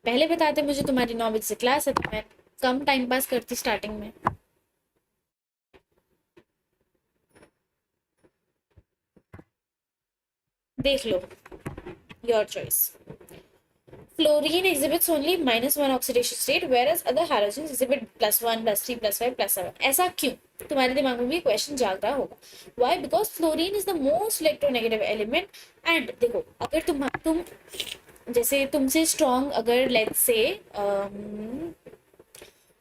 पहले बताते मुझे तुम्हारी 9 बजे से क्लास है तो मैं कम टाइम पास करती स्टार्टिंग में। देख लो, your choice. Fluorine exhibits only -1 oxidation state, whereas other halogens exhibit +1, +3, +5, +7. ऐसा क्यों? तुम्हारे दिमाग में भी क्वेश्चन जाग रहा होगा। Why? Because fluorine is the most electronegative element. And देखो, अगर तुम जैसे तुमसे स्ट्रॉन्ग, अगर लेट्स से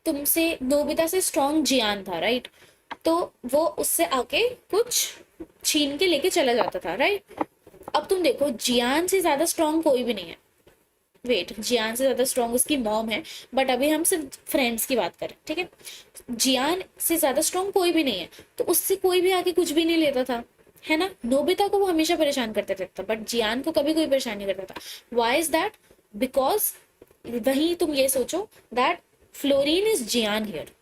तुमसे नोबिता से स्ट्रॉन्ग जियान था, राइट, तो वो उससे आके कुछ छीन के लेके चला जाता था, राइट। अब तुम देखो, जियान से ज्यादा स्ट्रॉन्ग कोई भी नहीं है। वेट, जियान से ज्यादा स्ट्रॉन्ग उसकी मॉम है, बट अभी हम सिर्फ फ्रेंड्स की बात करें, ठीक है। जियान से ज्यादा स्ट्रॉन्ग कोई भी नहीं है, तो उससे कोई भी आके कुछ भी नहीं लेता था, है ना। नोबिता को वो हमेशा परेशान करते रहता, बट जियान को कभी कोई परेशान नहीं करता था। Y is that? बिकॉज वही तुम ये सोचो दैट फ्लोरीन इज जियान हियर।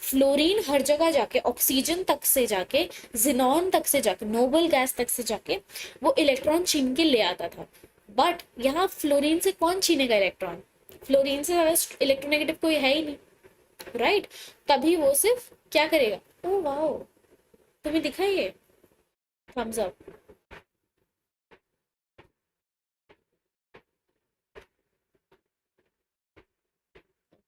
फ्लोरीन हर जगह जाके, ऑक्सीजन तक से जाके, जिनॉन तक से जाके, नोबल गैस तक से जाके वो इलेक्ट्रॉन छीन के ले आता था। बट यहाँ फ्लोरीन से कौन छीनेगा इलेक्ट्रॉन? फ्लोरीन से ज्यादा इलेक्ट्रोनेगेटिव कोई है ही नहीं, राइट। तभी वो सिर्फ क्या करेगा? ओ वाओ, तुम्हें दिखा ये? Thumbs up.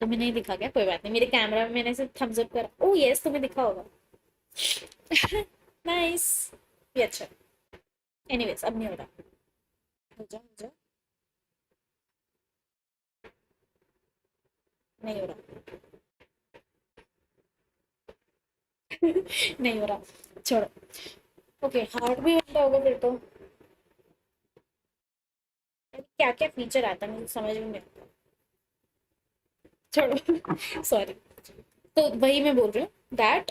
तुम्हें नहीं दिखा क्या? कोई बात नहीं, मेरे कैमरा में मैंने सिर्फ थम्स अप करा। ओ यस, तुम्हें दिखा होगा। नाइस। ये अच्छा। एनीवेज, अब नहीं हो रहा। हो जा, हो जा। नहीं हो रहा। नहीं हो रहा, छोड़ो। ओके, हार्ट भी बनता होगा फिर तो। क्या क्या फीचर आता है मुझे समझ में नहीं आता, छोड़ो। सॉरी। तो वही मैं बोल रही हूँ दैट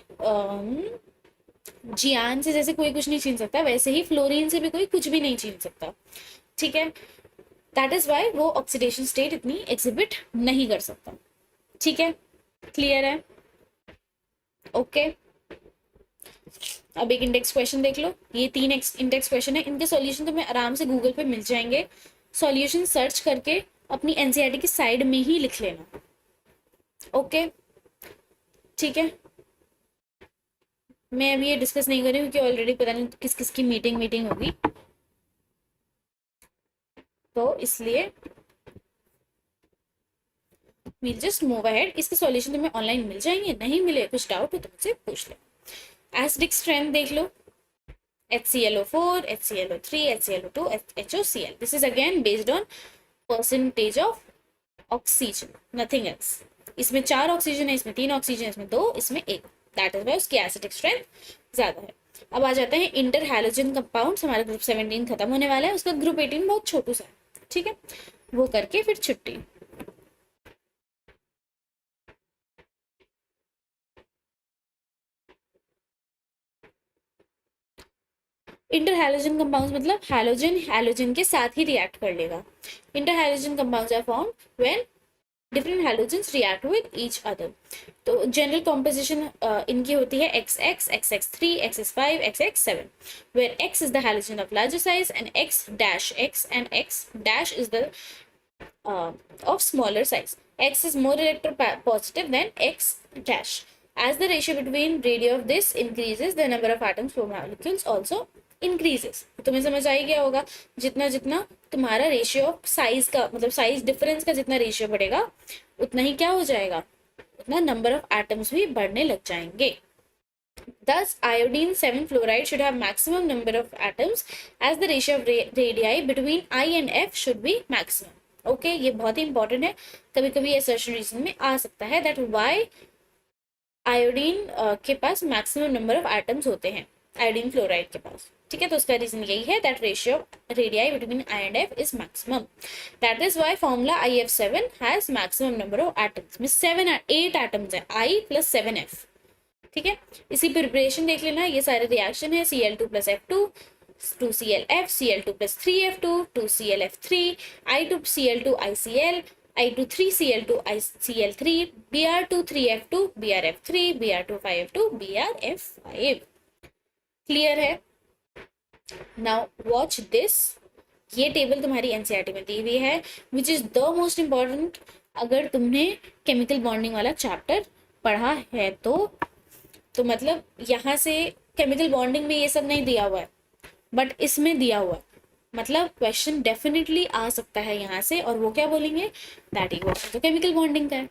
जियान से जैसे कोई कुछ नहीं छीन सकता, वैसे ही फ्लोरीन से भी कोई कुछ भी नहीं छीन सकता, ठीक है। दैट इज वाई वो ऑक्सीडेशन स्टेट इतनी एग्जिबिट नहीं कर सकता, ठीक है। क्लियर है? ओके। अब एक इंडेक्स क्वेश्चन देख लो। ये 3 इंडेक्स क्वेश्चन है, इनके सॉल्यूशन तुम्हें आराम से गूगल पे मिल जाएंगे। सॉल्यूशन सर्च करके अपनी एनसीईआरटी की साइड में ही लिख लेना, ओके, ठीक है। मैं अभी ये डिस्कस नहीं कर रही हूँ क्योंकि ऑलरेडी पता नहीं किस किस की मीटिंग मीटिंग होगी, तो इसलिए वील जस्ट मूव अहेड। इसके सॉल्यूशन तुम्हें ऑनलाइन मिल जाएंगे, नहीं मिले कुछ डाउट हो तो मुझसे पूछ ले। एसिडिक स्ट्रेंथ देख लो, HClO4, HClO3, HClO2, HOCl. This is again based on percentage of oxygen, nothing else. इसमें 4 ऑक्सीजन है, इसमें 3 ऑक्सीजन, इसमें 2, इसमें 1। दैट इज वाई उसकी एसिडिक स्ट्रेंथ ज्यादा है। अब आ जाते हैं इंटर हैलोजन कंपाउंड्स। हमारा ग्रुप 17 खत्म होने वाला है, उसका ग्रुप 18 बहुत छोटू सा है, ठीक है। वो करके फिर छुट्टी। इंटर हैलोजन कंपाउंड्स मतलब हैलोजन हैलोजन के साथ ही रिएक्ट कर लेगा। Inter halogen compounds are form when different halogens react with each other. तो जनरल कॉम्पोजिशन इनकी होती है XX, XX3, XX5, XX7, where X is the halogen of larger size and X dash X and X dash is the of smaller size. X is more electropositive than X dash. As the ratio between radii of this increases, the number of atoms per molecules also increases. तुम्हें समझ आ ही गया होगा, जितना जितना तुम्हारा रेशियो ऑफ साइज का मतलब साइज डिफरेंस का जितना रेशियो बढ़ेगा, उतना ही क्या हो जाएगा, उतना नंबर ऑफ एटम्स भी बढ़ने लग जाएंगे। Thus, iodine 7 fluoride should have maximum number of atoms as the ratio of radii between I and F should be maximum. Okay, ये बहुत ही इंपॉर्टेंट है, कभी कभी असर्शन रीजन में आ सकता है दैट वाई आयोडीन के पास मैक्सिमम नंबर ऑफ एटम्स होते हैं आयोडीन फ्लोराइड के पास, ठीक है। तो उसका रीजन यही है that ratio radii between I and F is maximum. That is why formula IF7 has maximum number of atoms में 8 एटम्स है, I + 7F, ठीक है। इसी प्रिपरेशन देख लेना, ये सारे रिएक्शन है Cl2 + F2, 2ClF, Cl2 + 3F2, 2ClF3, I2Cl2 ICl, I2 3Cl2 ICl3, Br2 3F2 BrF3, Br2 5F2 BrF5। Clear है? Now watch this. ये टेबल तुम्हारी एनसीईआरटी में दी हुई है, which is the most important. अगर तुमने केमिकल बॉन्डिंग वाला चैप्टर पढ़ा है तो मतलब यहाँ से केमिकल बॉन्डिंग में ये सब नहीं दिया हुआ है, बट इसमें दिया हुआ है, मतलब क्वेश्चन डेफिनेटली आ सकता है यहाँ से। और वो क्या बोलेंगे, that equals to chemical bonding का है,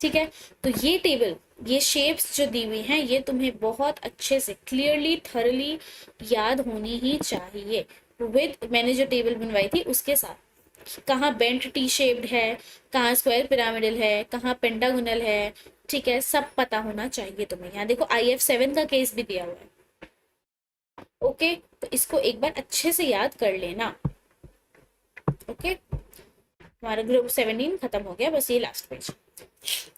ठीक है। तो ये टेबल, ये शेप्स जो दी हुई हैं, ये तुम्हें बहुत अच्छे से क्लियरली थरली याद होनी ही चाहिए विद मैंने जो टेबल बनवाई थी उसके साथ। कहाँ बेंट टी शेप्ड है, कहाँ स्क्वायर पिरामिडल है, कहाँ पेंटागोनल है, ठीक है, सब पता होना चाहिए तुम्हें। यहाँ देखो IF7 का केस भी दिया हुआ है, ओके, तो इसको एक बार अच्छे से याद कर लेना। ओके, हमारा ग्रुप 17 खत्म हो गया, बस ये last page.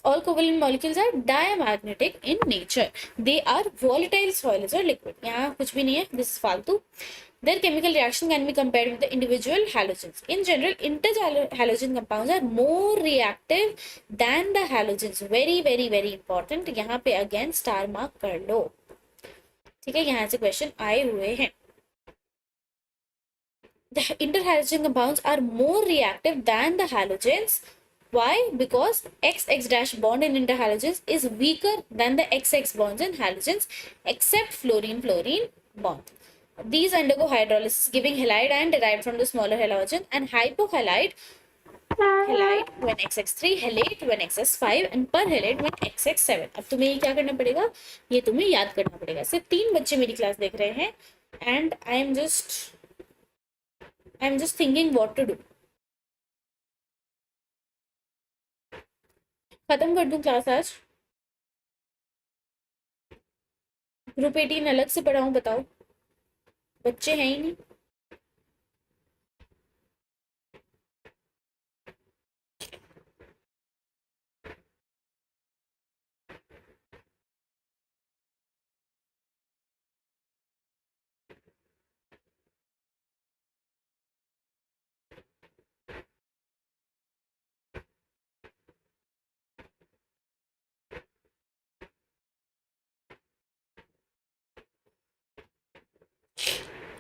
All covalent molecules are diamagnetic in nature. They are volatile solids or liquid. यहाँ कुछ भी नहीं है, this is फालतू. Their chemical reaction can be compared with the individual halogens. In general, interhalogen compounds are more reactive than the halogens. Very very very important. यहाँ पे again star mark कर लो, ठीक है, यहाँ से क्वेश्चन आए हुए हैं. The interhalogen compounds are more reactive than the halogens. Why? Because XX dash bond in interhalogens is weaker than the XX bonds in halogens, except fluorine-fluorine bond. These undergo hydrolysis, giving halide ion derived from the smaller halogen, and hypohalide halide when XX3, halate when XX5, and perhalate when XX7. अब तुम्हें ये क्या करना पड़ेगा, ये तुम्हें याद करना पड़ेगा. सिर्फ 3 बच्चे मेरी क्लास देख रहे हैं, and I'm just thinking what to do. खत्म कर दूं क्लास आज? ग्रुप 18 अलग से पढ़ाऊं, बताओ? बच्चे हैं ही नहीं.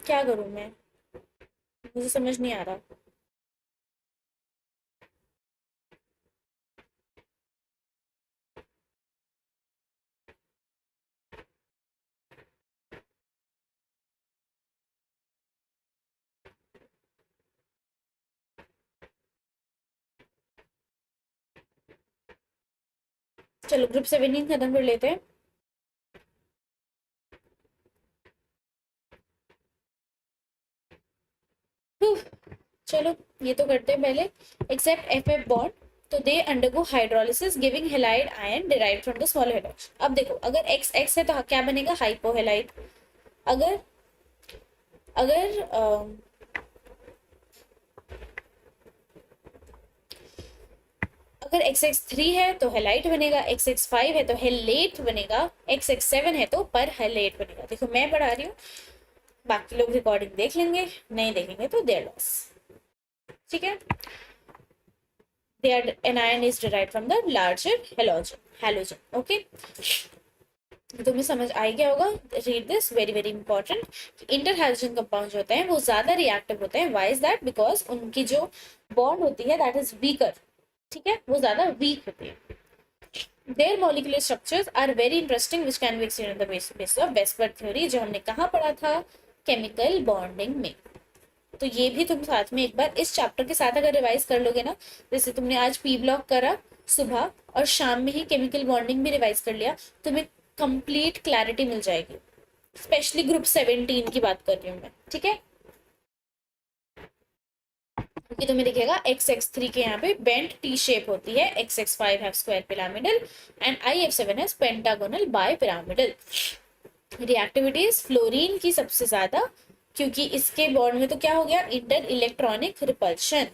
क्या करूं मैं, मुझे समझ नहीं आ रहा. चलो ग्रुप 17 खत्म कर लेते हैं. चलो ये तो करते हैं पहले. एक्सेप्ट FF बॉन्ड, तो they undergo hydrolysis giving halide ion derived from the smaller hydrogen. अब देखो, अगर XX है तो क्या बनेगा, हाइपोहेलाइड. अगर अगर अगर XX3 है तो हेलाइट बनेगा, XX5 है तो हेलेट बनेगा, XX7 है तो पर हेलेट बनेगा. देखो मैं पढ़ा रही हूँ, बाकी लोग रिकॉर्डिंग देख लेंगे, नहीं देखेंगे तो देयर लॉस. ठीक है. An ion is derived from the larger halogen. Okay. तुम्हें समझ आ गया होगा. Read this, very very important. Inter halogen compound होते हैं वो ज्यादा रिएक्टिव होते हैं. Why is that? बिकॉज उनकी जो बॉन्ड होती है दैट इज वीकर. ठीक है, वो ज्यादा वीक होती है. Their molecular structures are very interesting, which can be explained on the basis of Vesper theory, जो हमने कहाँ पढ़ा था, केमिकल बॉन्डिंग में. तो ये भी तुम साथ में एक बार इस चैप्टर के साथ अगर रिवाइज कर लोगे ना, जैसे तुमने आज पी ब्लॉक करा सुबह और शाम में ही केमिकल बॉन्डिंग भी रिवाइज कर लिया, तुम्हें कंप्लीट क्लैरिटी मिल जाएगी. स्पेशली ग्रुप 17 की बात कर रही हूँ मैं. ठीक है, क्योंकि तुम्हें दिखेगा XX3 के यहाँ पे बेंट टी शेप होती है, XX5 have square pyramidal and IF7 has pentagonal bipyramidal. Reactivities fluorine की सबसे ज्यादा, क्योंकि इसके बॉन्ड में तो क्या हो गया, inter electronic repulsion.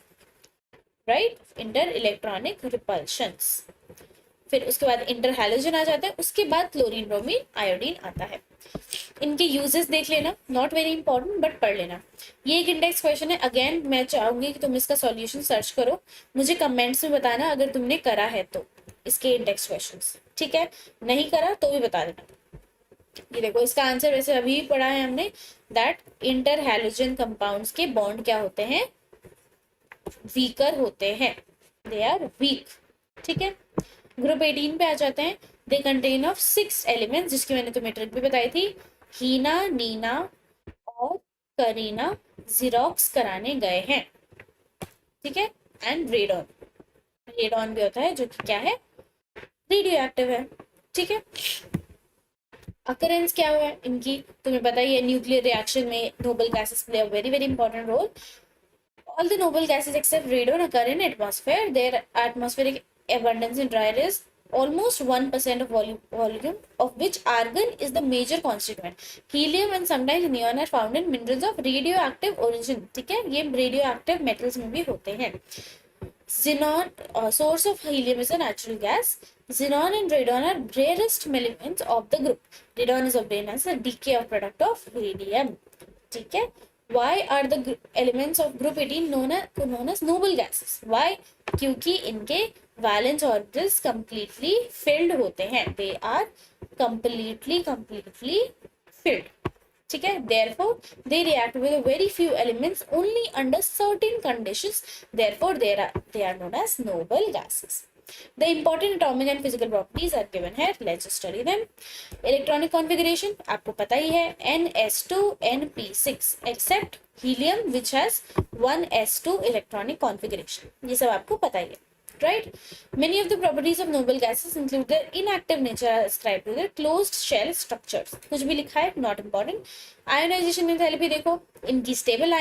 Right, inter electronic repulsions. फिर उसके बाद इंटर हैलोजन आ जाता है, उसके बाद क्लोरीन ब्रोमीन आयोडीन आता है. इनके यूजेस देख लेना, नॉट वेरी इंपॉर्टेंट बट पढ़ लेना. ये एक इंडेक्स क्वेश्चन है. अगेन मैं चाहूंगी कि तुम इसका सॉल्यूशन सर्च करो, मुझे कमेंट्स में बताना अगर तुमने करा है तो इसके इंडेक्स क्वेश्चंस. ठीक है, नहीं करा तो भी बता देना. ये देखो इसका आंसर वैसे अभी पढ़ा है हमने, दैट इंटर हैलोजन कंपाउंड्स के बॉन्ड क्या होते हैं, वीकर होते हैं, दे आर वीक. ठीक है, ग्रुप 18 पे आ जाते हैं. दे कंटेन ऑफ 6 एलिमेंट्स, जिसकी मैंने तुम्हें ट्रिक भी बताई थी. हीना, नीना और करीना जीरोक्स कराने गए हैं. ठीक है, एंड रेडॉन. रेडॉन भी होता है जो कि क्या है, रेडियो एक्टिव है. ठीक है, अकरेंस क्या हुआ है इनकी तुम्हें पता ही है. न्यूक्लियर रिएक्शन में noble gases play a very very important role. All the noble gases except radon occur in atmosphere. Their atmospheric abundance in dry areas almost 1% of volume, of which argon is the major constituent. Helium and sometimes neon are found in minerals of radioactive origin. ठीक है, ये radioactive metals में भी होते हैं. Xenon, source of helium is a natural gas. Xenon and radon are rarest elements of the group. Radon is obtained as a decay of product of radium. ठीक है. Why are the elements of group 18 known as noble gases? Why? क्योंकि इनके valence orbitals completely filled होते हैं. They are completely filled. ठीक है. Therefore they react with a very few elements only under certain conditions. Therefore they are known as noble gases. The important atomic and physical properties are given here. Let's just study them. Electronic configuration आपको पता ही है, Ns2 Np6 except helium which has 1s2 electronic configuration. ये सब आपको पता ही है, right? Many of the properties of noble gases include their inactive nature are ascribed to their closed shell structures. कुछ भी लिखा है, not important. Ionization enthalpy देखो, इनकी stable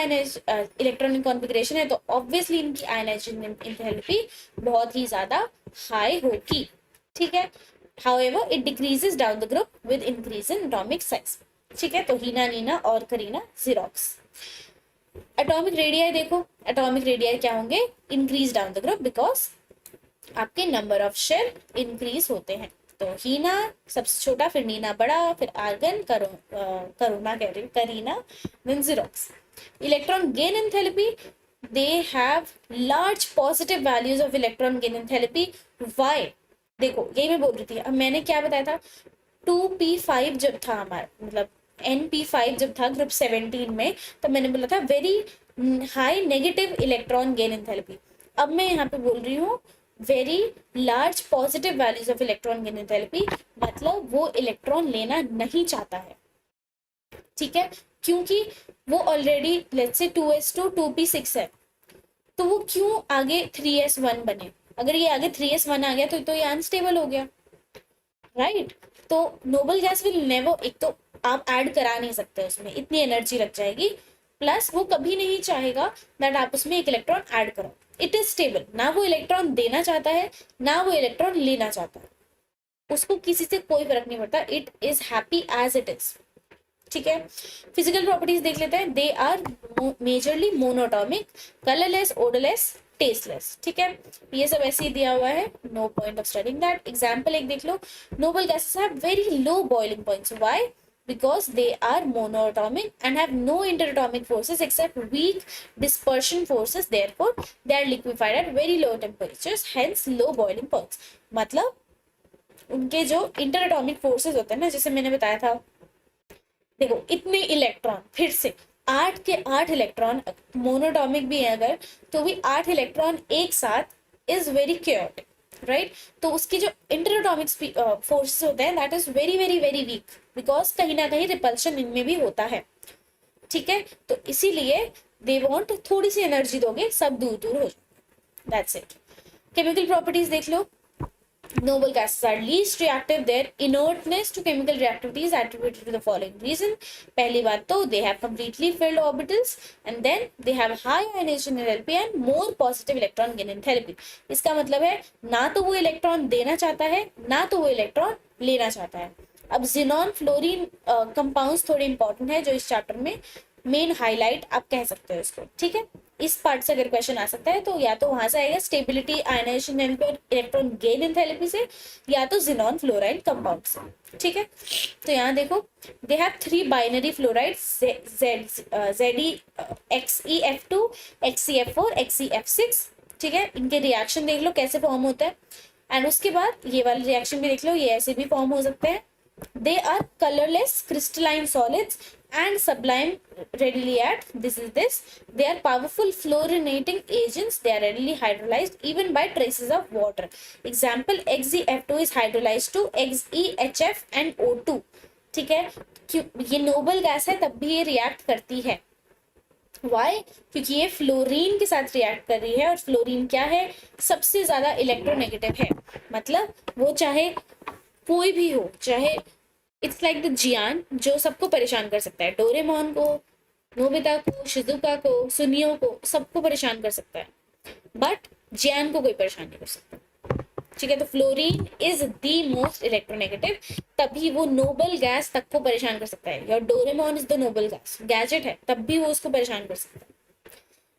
electronic configuration है तो obviously इनकी ionization enthalpy बहुत ही ज़्यादा high होगी. ठीक है. However, it decreases down the group with increase in atomic size. ठीक है. तो हीना, नीना और करीना, Xerox. एटॉमिक रेडियाई देखो, एटॉमिक रेडियाई क्या होंगे? Increase down the group because आपके नंबर ऑफ शेल इंक्रीज होते हैं. तो हीना सबसे छोटा, फिर नीना बड़ा, फिर argon, Karuna Kareena, then Xerox. Electron gain enthalpy, they have large positive values of electron gain enthalpy. Why? देखो यही मैं बोल रही थी. अब मैंने क्या बताया था, 2p5 जब था हमारा, मतलब Np5 जब था ग्रुप 17 में, तब मैंने बोला था very high negative electron gain enthalpy. अब मैं यहाँ पे बोल रही हूँ very large positive values of electron gain enthalpy, मतलब वो इलेक्ट्रॉन लेना नहीं चाहता है. ठीक है. क्योंकि वो already let's say 2s2 2p6 है, तो वो क्यों आगे 3s1 बने? अगर ये आगे 3s1 आ गया तो ये अनस्टेबल हो गया, राइट? तो नोबल गैस विल नेवर, एक तो आप ऐड करा नहीं सकते, उसमें इतनी एनर्जी लग जाएगी, प्लस वो कभी नहीं चाहेगा दैट आप उसमें एक इलेक्ट्रॉन ऐड करो. इट इज स्टेबल, ना वो इलेक्ट्रॉन देना चाहता है ना वो इलेक्ट्रॉन लेना चाहता है, उसको किसी से कोई फर्क नहीं पड़ता. It is happy as it is. ठीक है. फिजिकल प्रॉपर्टीज देख लेते हैं. They are majorly monatomic, colourless, odourless, tasteless. ठीक है. ये सब ऐसे ही दिया हुआ है, no point of studying that. Example एक देख लो. Noble gases have very low boiling points. Why? because they are monoatomic and have no interatomic forces except weak dispersion forces. Therefore they are liquefied at very low temperatures, hence low boiling points. मतलब उनके जो इंटरएटॉमिक फोर्सेस होते हैं ना, जैसे मैंने बताया था, देखो इतने इलेक्ट्रॉन, फिर से 8 के 8 इलेक्ट्रॉन, मोनोटॉमिक भी है अगर, तो भी 8 इलेक्ट्रॉन एक साथ इज वेरी क्योटिक, राइट? तो उसकी जो इंटरएटॉमिक फोर्सेस होते हैं that is very very very weak, because कहीं ना कहीं रिपल्शन इनमें भी होता है. ठीक है. तो इसीलिए दे वांट थोड़ी सी एनर्जी दोगे सब दूर दूर हो जाए. That's it. केमिकल प्रॉपर्टीज देख लो. Noble gases are least reactive. Their inertness to chemical reactivity is attributed to the following reason. पहली बात तो they have completely filled orbitals and then they have high ionization enthalpy and more positive electron gain enthalpy. इसका मतलब है ना तो वो इलेक्ट्रॉन देना चाहता है ना तो वो इलेक्ट्रॉन लेना चाहता है. अब जिनॉन फ्लोरीन कंपाउंड्स थोड़े इंपॉर्टेंट है जो इस चैप्टर में मेन हाईलाइट आप कह सकते हो इसको. ठीक है. इस पार्ट से अगर क्वेश्चन आ सकता है तो या तो वहां से आएगा stability, ionisation and electron gain enthalpy से, या तो जिनॉन फ्लोराइड कंपाउंड से. ठीक है. तो यहाँ देखो they have 3 binary fluorides, XeF2, XeF4, XeF6. ठीक है. इनके रिएक्शन देख लो कैसे फॉर्म होता है, एंड उसके बाद ये वाले रिएक्शन भी देख लो, ये ऐसे भी फॉर्म हो सकते हैं. They are colorless crystalline solids and sublime readily at this. They are powerful fluorinating agents. They are readily hydrolyzed even by traces of water. Example, XeF2 is hydrolyzed to XeHF and O2. ठीक है. ये नोबल गैस है तब भी ये रिएक्ट करती है. वाई? क्योंकि ये फ्लोरीन के साथ रिएक्ट कर रही है, और फ्लोरीन क्या है? सबसे ज्यादा इलेक्ट्रोनेगेटिव है. मतलब वो चाहे कोई भी हो, चाहे इट्स लाइक द जियान जो सबको परेशान कर सकता है, डोरेमोन को, नोबिता को, शिजुका को, सुनियो को, सबको परेशान कर सकता है, बट जियान को कोई परेशान नहीं कर सकता. ठीक है, तो fluorine is the most electronegative, तभी वो नोबल गैस तक को परेशान कर सकता है। Your Doraemon is the noble gas, gadget है तब भी वो उसको परेशान कर सकता है।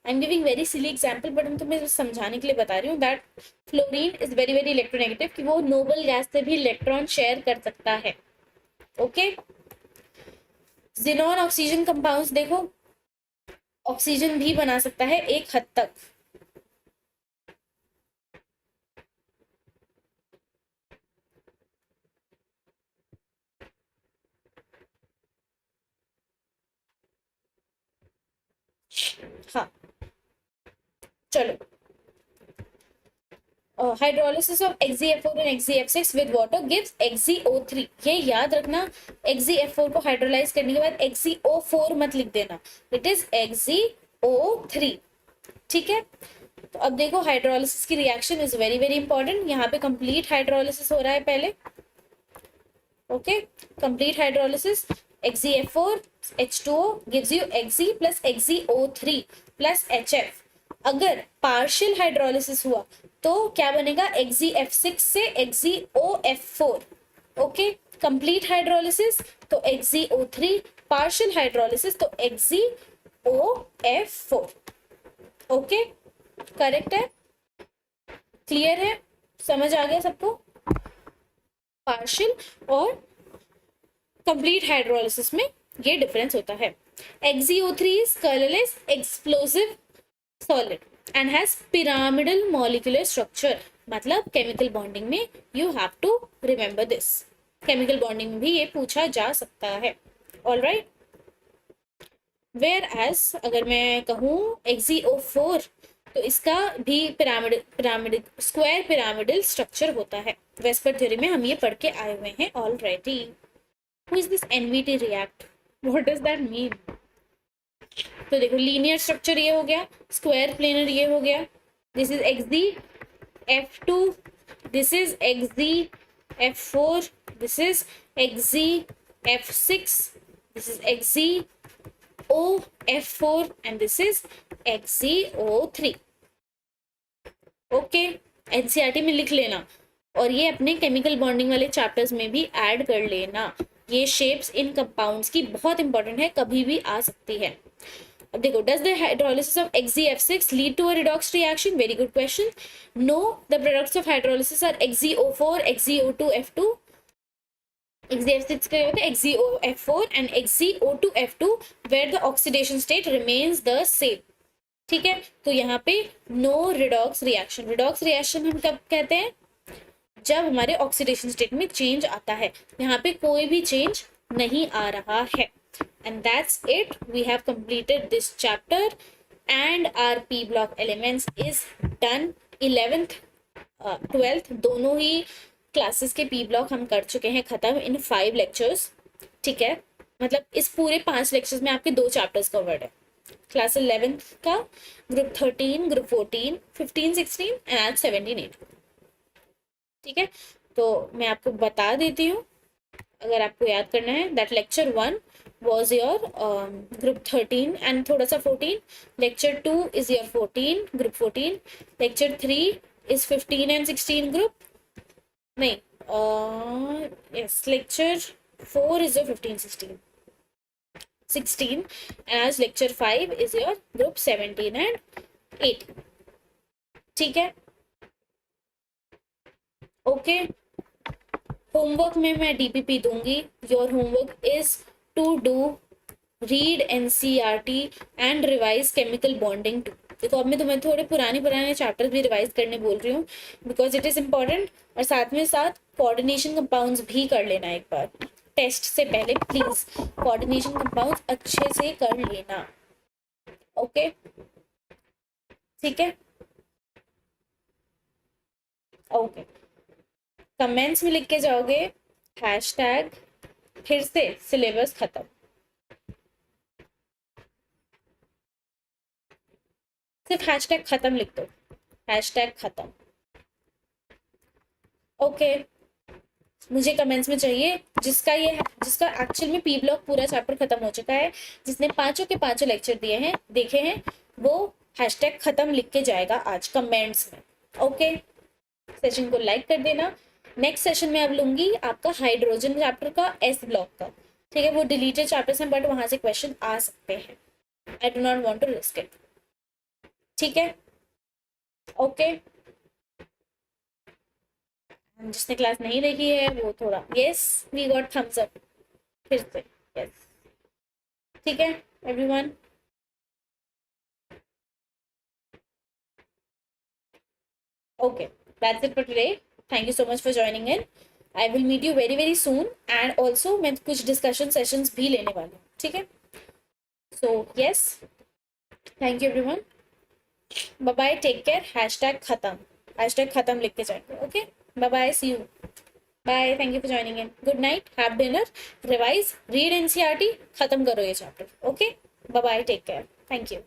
I am giving very silly example, but मैं तुम्हें समझाने के लिए बता रही हूँ that fluorine is very very electronegative, कि वो नोबल गैस से भी इलेक्ट्रॉन शेयर कर सकता है। ओके, जिनॉन ऑक्सीजन कंपाउंड्स देखो, ऑक्सीजन भी बना सकता है एक हद तक। हाँ, चलो, hydrolysis of XeF4 and XeF6 with water gives XeO3। ये याद रखना, XeF4 को हाइड्रोलाइज करने के बाद XeO4 मत लिख देना, इट इज XeO3। ठीक है, तो अब देखो हाइड्रोलिसिस की reaction is very very important. यहाँ पे कंप्लीट हाइड्रोलिसिस हो रहा है पहले। Okay, complete hydrolysis, XeF4 H2O gives you Xe plus XeO3 plus HF। अगर पार्शियल हाइड्रोलिसिस हुआ तो क्या बनेगा, XeF6 से XeOF4। ओके, कंप्लीट हाइड्रोलिसिस तो XeO3, पार्शियल हाइड्रोलिसिस तो XeOF4। ओके, करेक्ट है, क्लियर है, समझ आ गया सबको? पार्शियल और कंप्लीट हाइड्रोलिसिस में ये डिफरेंस होता है। XeO3 is colorless explosive solid and has pyramidal molecular structure, मतलब केमिकल बॉन्डिंग में you have to remember this, chemical bonding में भी ये पूछा जा सकता है। ऑल राइट, वेयर एज अगर मैं कहूँ XeO4 तो इसका भी पिरामिड स्क्वायर पिरामिडल स्ट्रक्चर होता है। वेस्पर थ्योरी में हम ये पढ़ के आए हुए हैं already. Who is this NVT react? What does that mean? तो देखो, लीनियर स्ट्रक्चर ये हो गया, स्क्वायर प्लेनर ये हो गया, this is XeF2, this is XeF4, this is XeF6, this is XeOF4 and this is XeO3। Okay, NCERT में लिख लेना, और ये अपने केमिकल बॉन्डिंग वाले चैप्टर्स में भी ऐड कर लेना। ये शेप्स इन कंपाउंड्स की बहुत इंपॉर्टेंट है, कभी भी आ सकती है। अब देखो, does the hydrolysis of XeF6 lead to a redox reaction? Very good question. No, the products of hydrolysis are XeO4, XeO2F2, XeF6 का होता है XeOF4 and XeO2F2 where the oxidation state remains the same. ठीक है, तो यहाँ पे no redox reaction. Redox reaction हम कब कहते हैं? जब हमारे ऑक्सीडेशन स्टेट में चेंज आता है। यहाँ पे कोई भी चेंज नहीं आ रहा है। And that's it, we have completed this chapter and our P block elements is done. 11th 12th दोनों ही क्लासेस के पी ब्लॉक हम कर चुके हैं खत्म इन 5 लेक्चर्स। ठीक है, मतलब इस पूरे 5 लेक्चर्स में आपके 2 चैप्टर्स कवर्ड है। क्लास 11th का, ग्रुप 13, ग्रुप 14, 15, 16 एंड आज 17, 18। ठीक है, तो मैं आपको बता देती हूँ अगर आपको याद करना है, that lecture 1 was your group 13 and थोड़ा सा 14, lecture 2 is your 14 group 14, lecture 3 is 15 and 16 group, नहीं, yes, lecture 4 is your 15 16 and as lecture 5 is your group 17 and 18। ठीक है, ओके, होमवर्क में मैं DPP दूंगी। Your homework is to do read NCERT and revise chemical bonding too. देखो, अब मैं तुम्हें थोड़े पुराने चैप्टर्स भी रिवाइज करने बोल रही हूँ बिकॉज इट इज इम्पॉर्टेंट, और साथ में साथ कोऑर्डिनेशन कंपाउंड्स भी कर लेना एक बार टेस्ट से पहले। प्लीज कोऑर्डिनेशन कंपाउंड्स अच्छे से कर लेना। ओके, ठीक है, ओके। कमेंट्स में लिख के जाओगे हैशटैग फिर से सिलेबस खत्म। सिर्फ हैशटैग खत्म लिख दो, हैशटैग खत्म। ओके, मुझे कमेंट्स में चाहिए जिसका एक्चुअल में पी ब्लॉक पूरा चैप्टर खत्म हो चुका है, जिसने 5 के 5 लेक्चर दिए हैं, देखे हैं, वो हैशटैग खत्म लिख के जाएगा आज कमेंट्स में। ओके। सेशन को लाइक कर देना। नेक्स्ट सेशन में अब लूंगी आपका हाइड्रोजन चैप्टर का एस ब्लॉक का, ठीक है। वो डिलीटेड चैप्टर्स हैं बट वहां से क्वेश्चन आ सकते हैं। I do not want to risk it, ठीक है। ओके, जिसने क्लास नहीं देखी है वो थोड़ा, yes we got thumbs up फिर से, यस, ठीक है everyone. Okay, that's it for today. Thank you so much for joining in. I will meet you very very soon and also मैं कुछ discussion sessions भी लेने वाली हूँ, ठीक है। So yes, thank you everyone. Bye bye, take care. Hashtag खत्म, hashtag खत्म लिख के जाएंगे, okay? Bye bye, see you. Bye, thank you for joining in. Good night, have dinner, revise, read NCERT, खत्म करो ये chapter, okay? Bye bye, take care. Thank you.